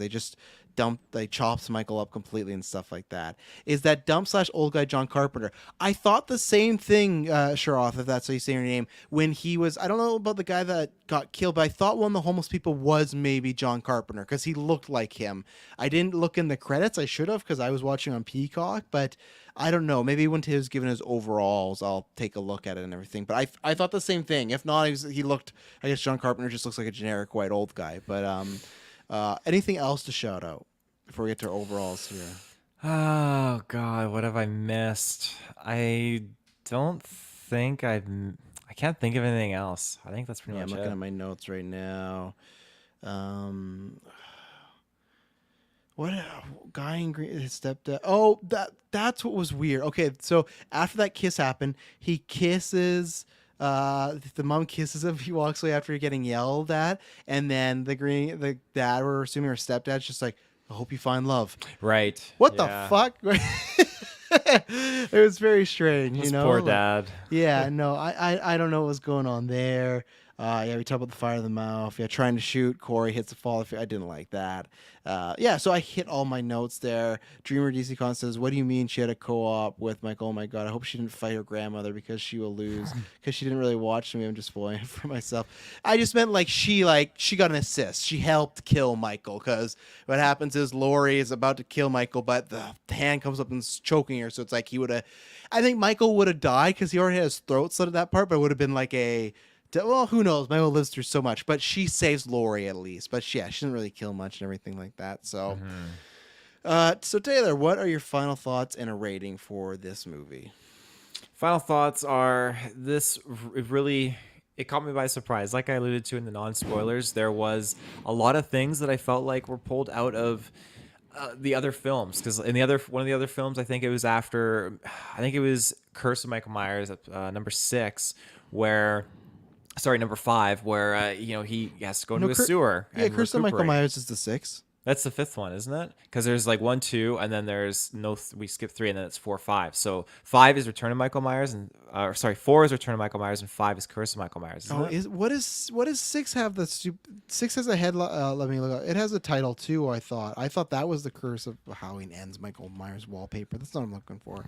they chops Michael up completely and stuff like that. Is that dump/old guy John Carpenter? I thought the same thing, Sharoth, if that's how you say your name, when he was, I don't know about the guy that got killed, but I thought one of the homeless people was maybe John Carpenter because he looked like him. I didn't look in the credits. I should have, because I was watching on Peacock, but I don't know. Maybe when he was given his overalls, I'll take a look at it and everything. But I thought the same thing. If not, he looked, I guess John Carpenter just looks like a generic white old guy. But anything else to shout out before we get to our overalls here? Oh God, what have I missed? I don't think I can't think of anything else. I think that's pretty much I'm it. looking at my notes right now. What guy in green? His stepdad. Oh, that's what was weird. Okay, so after that kiss happened, he kisses. The mom kisses him. He walks away after getting yelled at, and then the dad, we're assuming her stepdad's just like, "I hope you find love." Right. What Yeah. the fuck? It was very strange, This poor dad. Yeah, no, I don't know what was going on there. Yeah, we talked about the fire in the mouth. Yeah, trying to shoot. Corey hits the fall. I didn't like that. Yeah, so I hit all my notes there. Dreamer DC Con says, "What do you mean she had a co-op with Michael? Oh my God, I hope she didn't fight her grandmother because she will lose because she didn't really watch me. I'm just spoiling it for myself. I just meant she got an assist. She helped kill Michael because what happens is Lori is about to kill Michael, but the hand comes up and is choking her. So it's like I think Michael would have died because he already had his throat slit at that part, but it would have been like well, who knows? Michael lives through so much, but she saves Lori at least. But yeah, she didn't really kill much and everything like that. So, so Taylor, what are your final thoughts and a rating for this movie? Final thoughts are it caught me by surprise. Like I alluded to in the non-spoilers, there was a lot of things that I felt like were pulled out of the other films, because in one of the other films, I think it was Curse of Michael Myers, number 6, number 5, where he has to go into a sewer. Yeah, Curse of Michael Myers is the 6th. That's the 5th one, isn't it? Because there's like 1, 2, and then there's we skip 3, and then it's 4, 5. So 5 is Return of Michael Myers, and 4 is Return of Michael Myers, and 5 is Curse of Michael Myers. What does 6 have? 6 has a head. Let me look. It has a title too. I thought that was the Curse of Halloween Ends Michael Myers wallpaper. That's not what I'm looking for.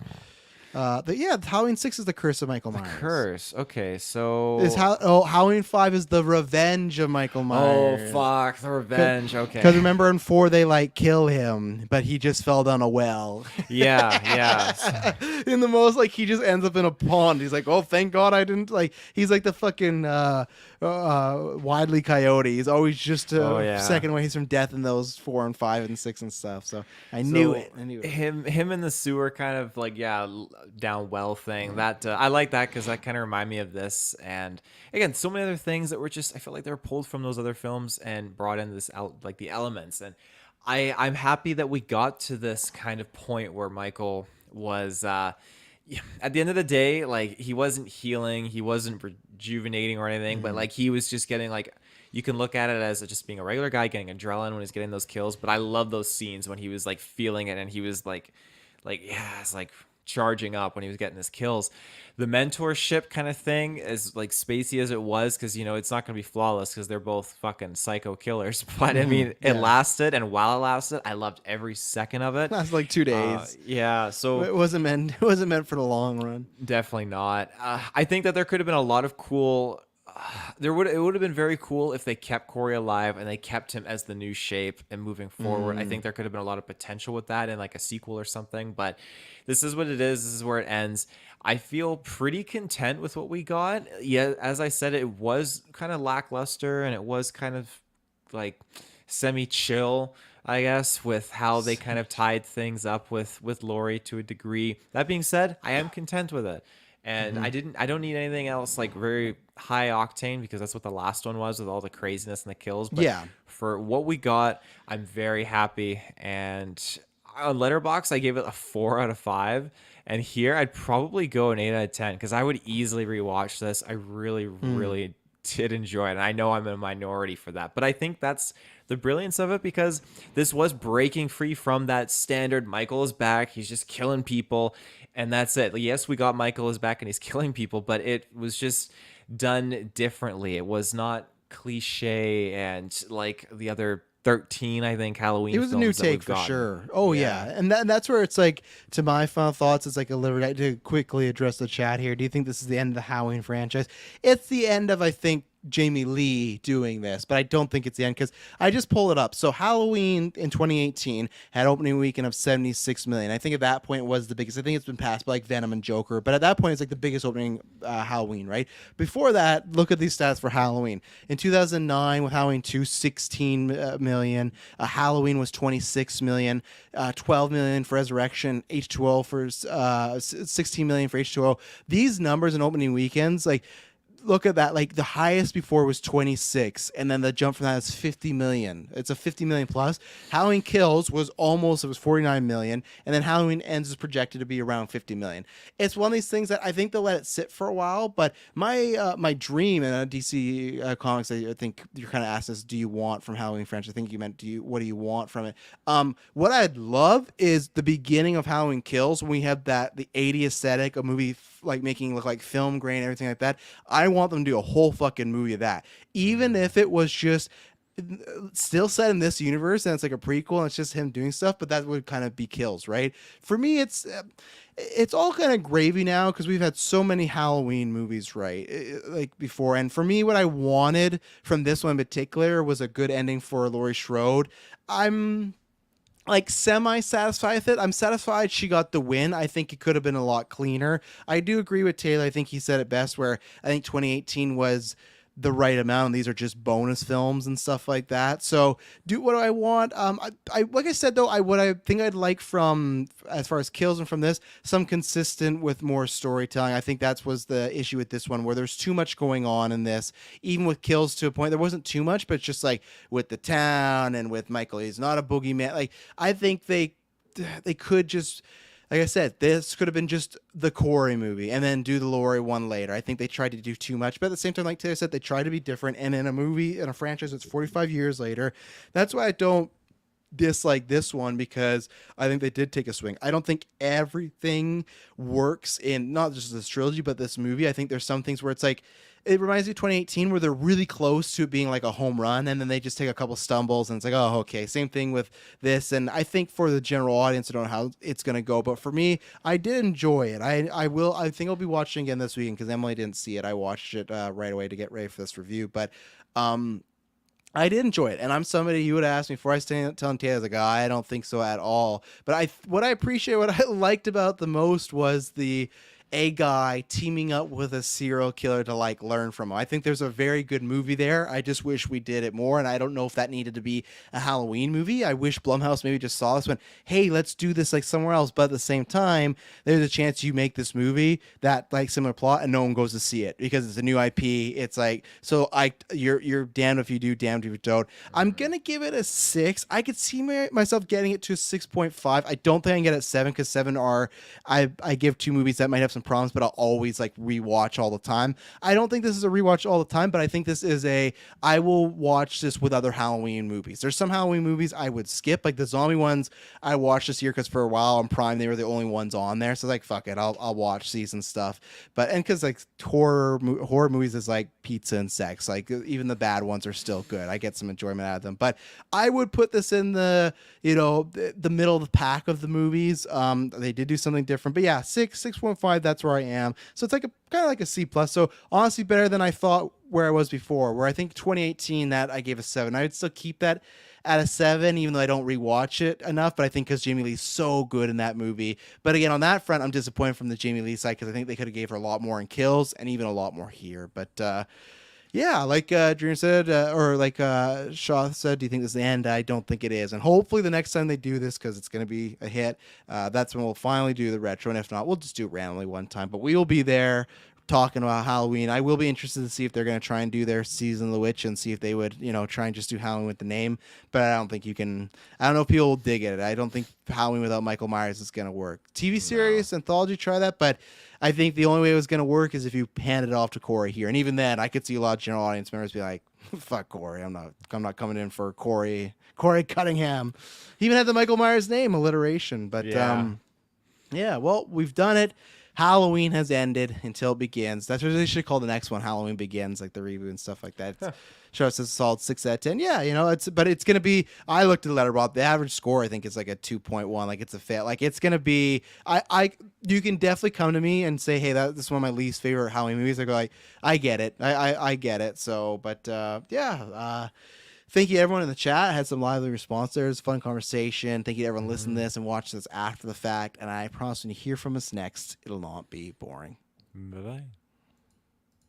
Halloween 6 is the Curse of Michael Myers. Curse. Okay, so Halloween 5 is the Revenge of Michael Myers. Oh fuck, the Revenge. Okay. Because remember in 4 they kill him, but he just fell down a well. Yeah. In the most he just ends up in a pond. He's like, oh, thank God I didn't He's like the fucking Wile E. Coyote. He's always just second ways from death in those 4 and 5 and 6 and stuff. So I knew it. Him in the sewer kind of down well thing that I like that because that kind of remind me of this, and again so many other things that were just I felt like they were pulled from those other films and brought in this out the elements, and I'm happy that we got to this kind of point where Michael was at the end of the day he wasn't healing, he wasn't rejuvenating or anything, but he was just getting you can look at it as just being a regular guy getting adrenaline when he's getting those kills. But I love those scenes when he was feeling it and he was it's charging up when he was getting his kills. The mentorship kind of thing, as like spacey as it was, because it's not going to be flawless because they're both fucking psycho killers. But I mean, it Yeah. lasted, and while it lasted, I loved every second of it. That's like 2 days. Yeah, so It wasn't meant. It wasn't meant for the long run. definitely not. I think that there could have been a lot of cool. It would have been very cool if they kept Corey alive and they kept him as the new shape and moving forward. I think there could have been a lot of potential with that in like a sequel or something. But this is what it is. This is where it ends. I feel pretty content with what we got. Yeah, as I said, it was kind of lackluster and it was kind of like semi-chill, I guess, with how they kind of tied things up with Laurie to a degree. That being said, I am content with it. And I don't need anything else like very high octane, because that's what the last one was with all the craziness and the kills. But Yeah. for what we got, I'm very happy. And on Letterboxd, I gave it a 4 out of 5. And here I'd probably go an 8 out of 10, because I would easily rewatch this. I really, really did enjoy it. And I know I'm in a minority for that, but I think that's the brilliance of it, because this was breaking free from that standard Michael is back, he's just killing people, and that's it. Yes, we got Michael is back and he's killing people, but it was just done differently. It was not cliche and like the other 13, I think, Halloween It was a new films that we've take for gotten. sure. Oh yeah, and that's where it's like, to my final thoughts, it's like a liberty to quickly address the chat here. Do you think this is the end of the Halloween franchise? It's the end of, I think, Jamie Lee doing this, but I don't think it's the end, because I just pull it up. So Halloween in 2018 had opening weekend of 76 million. I think at that point it was the biggest. I think it's been passed by like Venom and Joker, but at that point it's like the biggest opening Halloween, right? Before that, look at these stats for Halloween. In 2009 with Halloween 2, 16 million. Halloween was 26 million. 12 million for Resurrection. H2O for 16 million for H2O. These numbers in opening weekends, like, look at that. Like, the highest before was 26, and then the jump from that is 50 million. It's a 50 million plus. Halloween Kills was it was 49 million, and then Halloween Ends is projected to be around 50 million. It's one of these things that I think they'll let it sit for a while, but my dream in a DC Comics, I think you're kind of asked us, do you want from Halloween franchise? I think you meant, what do you want from it? What I'd love is the beginning of Halloween Kills, when we have the 80 aesthetic, a movie like making it look like film grain, everything like that. I want them to do a whole fucking movie of that, even if it was just still set in this universe and it's like a prequel and it's just him doing stuff, but that would kind of be Kills, right? For me, it's all kind of gravy now, because we've had so many Halloween movies, right, like before. And for me, what I wanted from this one in particular was a good ending for Laurie Strode. I'm like semi-satisfied with it. I'm satisfied she got the win. I think it could have been a lot cleaner. I do agree with Taylor. I think he said it best, where I think 2018 was the right amount, and these are just bonus films and stuff like that. So what do I want? I like I said, though, what I think I'd like from, as far as Kills and from this, some consistent with more storytelling. I think that was the issue with this one, where there's too much going on in this. Even with Kills, to a point, there wasn't too much, but it's just like with the town and with Michael, he's not a boogeyman. Like, I think they could just, like I said, this could have been just the Corey movie and then do the Laurie one later. I think they tried to do too much, but at the same time, like Taylor said, they try to be different. And in a movie, in a franchise that's 45 years later, that's why I don't dislike this one, because I think they did take a swing. I don't think everything works in not just this trilogy, but this movie. I think there's some things where it's like, it reminds me of 2018, where they're really close to it being like a home run, and then they just take a couple stumbles, and it's like, oh, okay. Same thing with this. And I think for the general audience, I don't know how it's going to go, but for me, I did enjoy it. I think I'll be watching again this weekend, because Emily didn't see it. I watched it right away to get ready for this review, but I did enjoy it, and I'm somebody you would ask me before I stand telling Taylor, like, I don't think so at all. But what I liked about the most was a guy teaming up with a serial killer to like learn from him. I think there's a very good movie there. I just wish we did it more, and I don't know if that needed to be a Halloween movie. I wish Blumhouse maybe just saw this, went, hey, let's do this like somewhere else. But at the same time, there's a chance you make this movie that like similar plot and no one goes to see it because it's a new IP. It's like, so you're damned if you do, damned if you don't. I'm gonna give it a 6. I could see myself getting it to a 6.5. I don't think I can get it at 7, because 7 I give 2 movies that might have some some problems, but I'll always like rewatch all the time. I don't think this is a rewatch all the time, but I think this is I will watch this with other Halloween movies. There's some Halloween movies I would skip, like the zombie ones I watched this year because for a while on Prime they were the only ones on there. So like fuck it, I'll watch these and stuff. But and because like horror movies is like pizza and sex. Like even the bad ones are still good. I get some enjoyment out of them. But I would put this in the the middle of the pack of the movies. They did do something different, but yeah, 6.5. That's where I am. So it's like kind of like a C plus. So honestly, better than I thought where I was before. Where I think 2018 that I gave a 7. I would still keep that at a 7, even though I don't rewatch it enough. But I think because Jamie Lee's so good in that movie. But again, on that front, I'm disappointed from the Jamie Lee side because I think they could have gave her a lot more in kills and even a lot more here. But yeah, like Dream said, or like Shaw said, do you think this is the end? I don't think it is. And hopefully the next time they do this, because it's going to be a hit, that's when we'll finally do the retro. And if not, we'll just do it randomly one time. But we will be there talking about Halloween. I will be interested to see if they're going to try and do their Season of the Witch and see if they would, try and just do Halloween with the name. But I don't think you can. I don't know if people will dig it. I don't think Halloween without Michael Myers is going to work. TV series, anthology, try that. But I think the only way it was going to work is if you handed it off to Corey here. And even then, I could see a lot of general audience members be like, fuck Corey. I'm not coming in for Corey Cunningham. He even had the Michael Myers name alliteration. But yeah, well, we've done it. Halloween has ended until it begins. That's what they should call the next one. Halloween Begins, like the reboot and stuff like that. Show us a solid 6 out of 10. Yeah, it's gonna be. I looked at the Letterboxd. The average score I think is like a 2.1. Like it's a fail. Like it's gonna be. You can definitely come to me and say, hey, this is one of my least favorite Halloween movies. I go like, I get it. I get it. So, but yeah. Thank you to everyone in the chat. I had some lively response there. It was a fun conversation. Thank you to everyone listening to this and watching this after the fact. And I promise when you hear from us next, it'll not be boring. Bye-bye.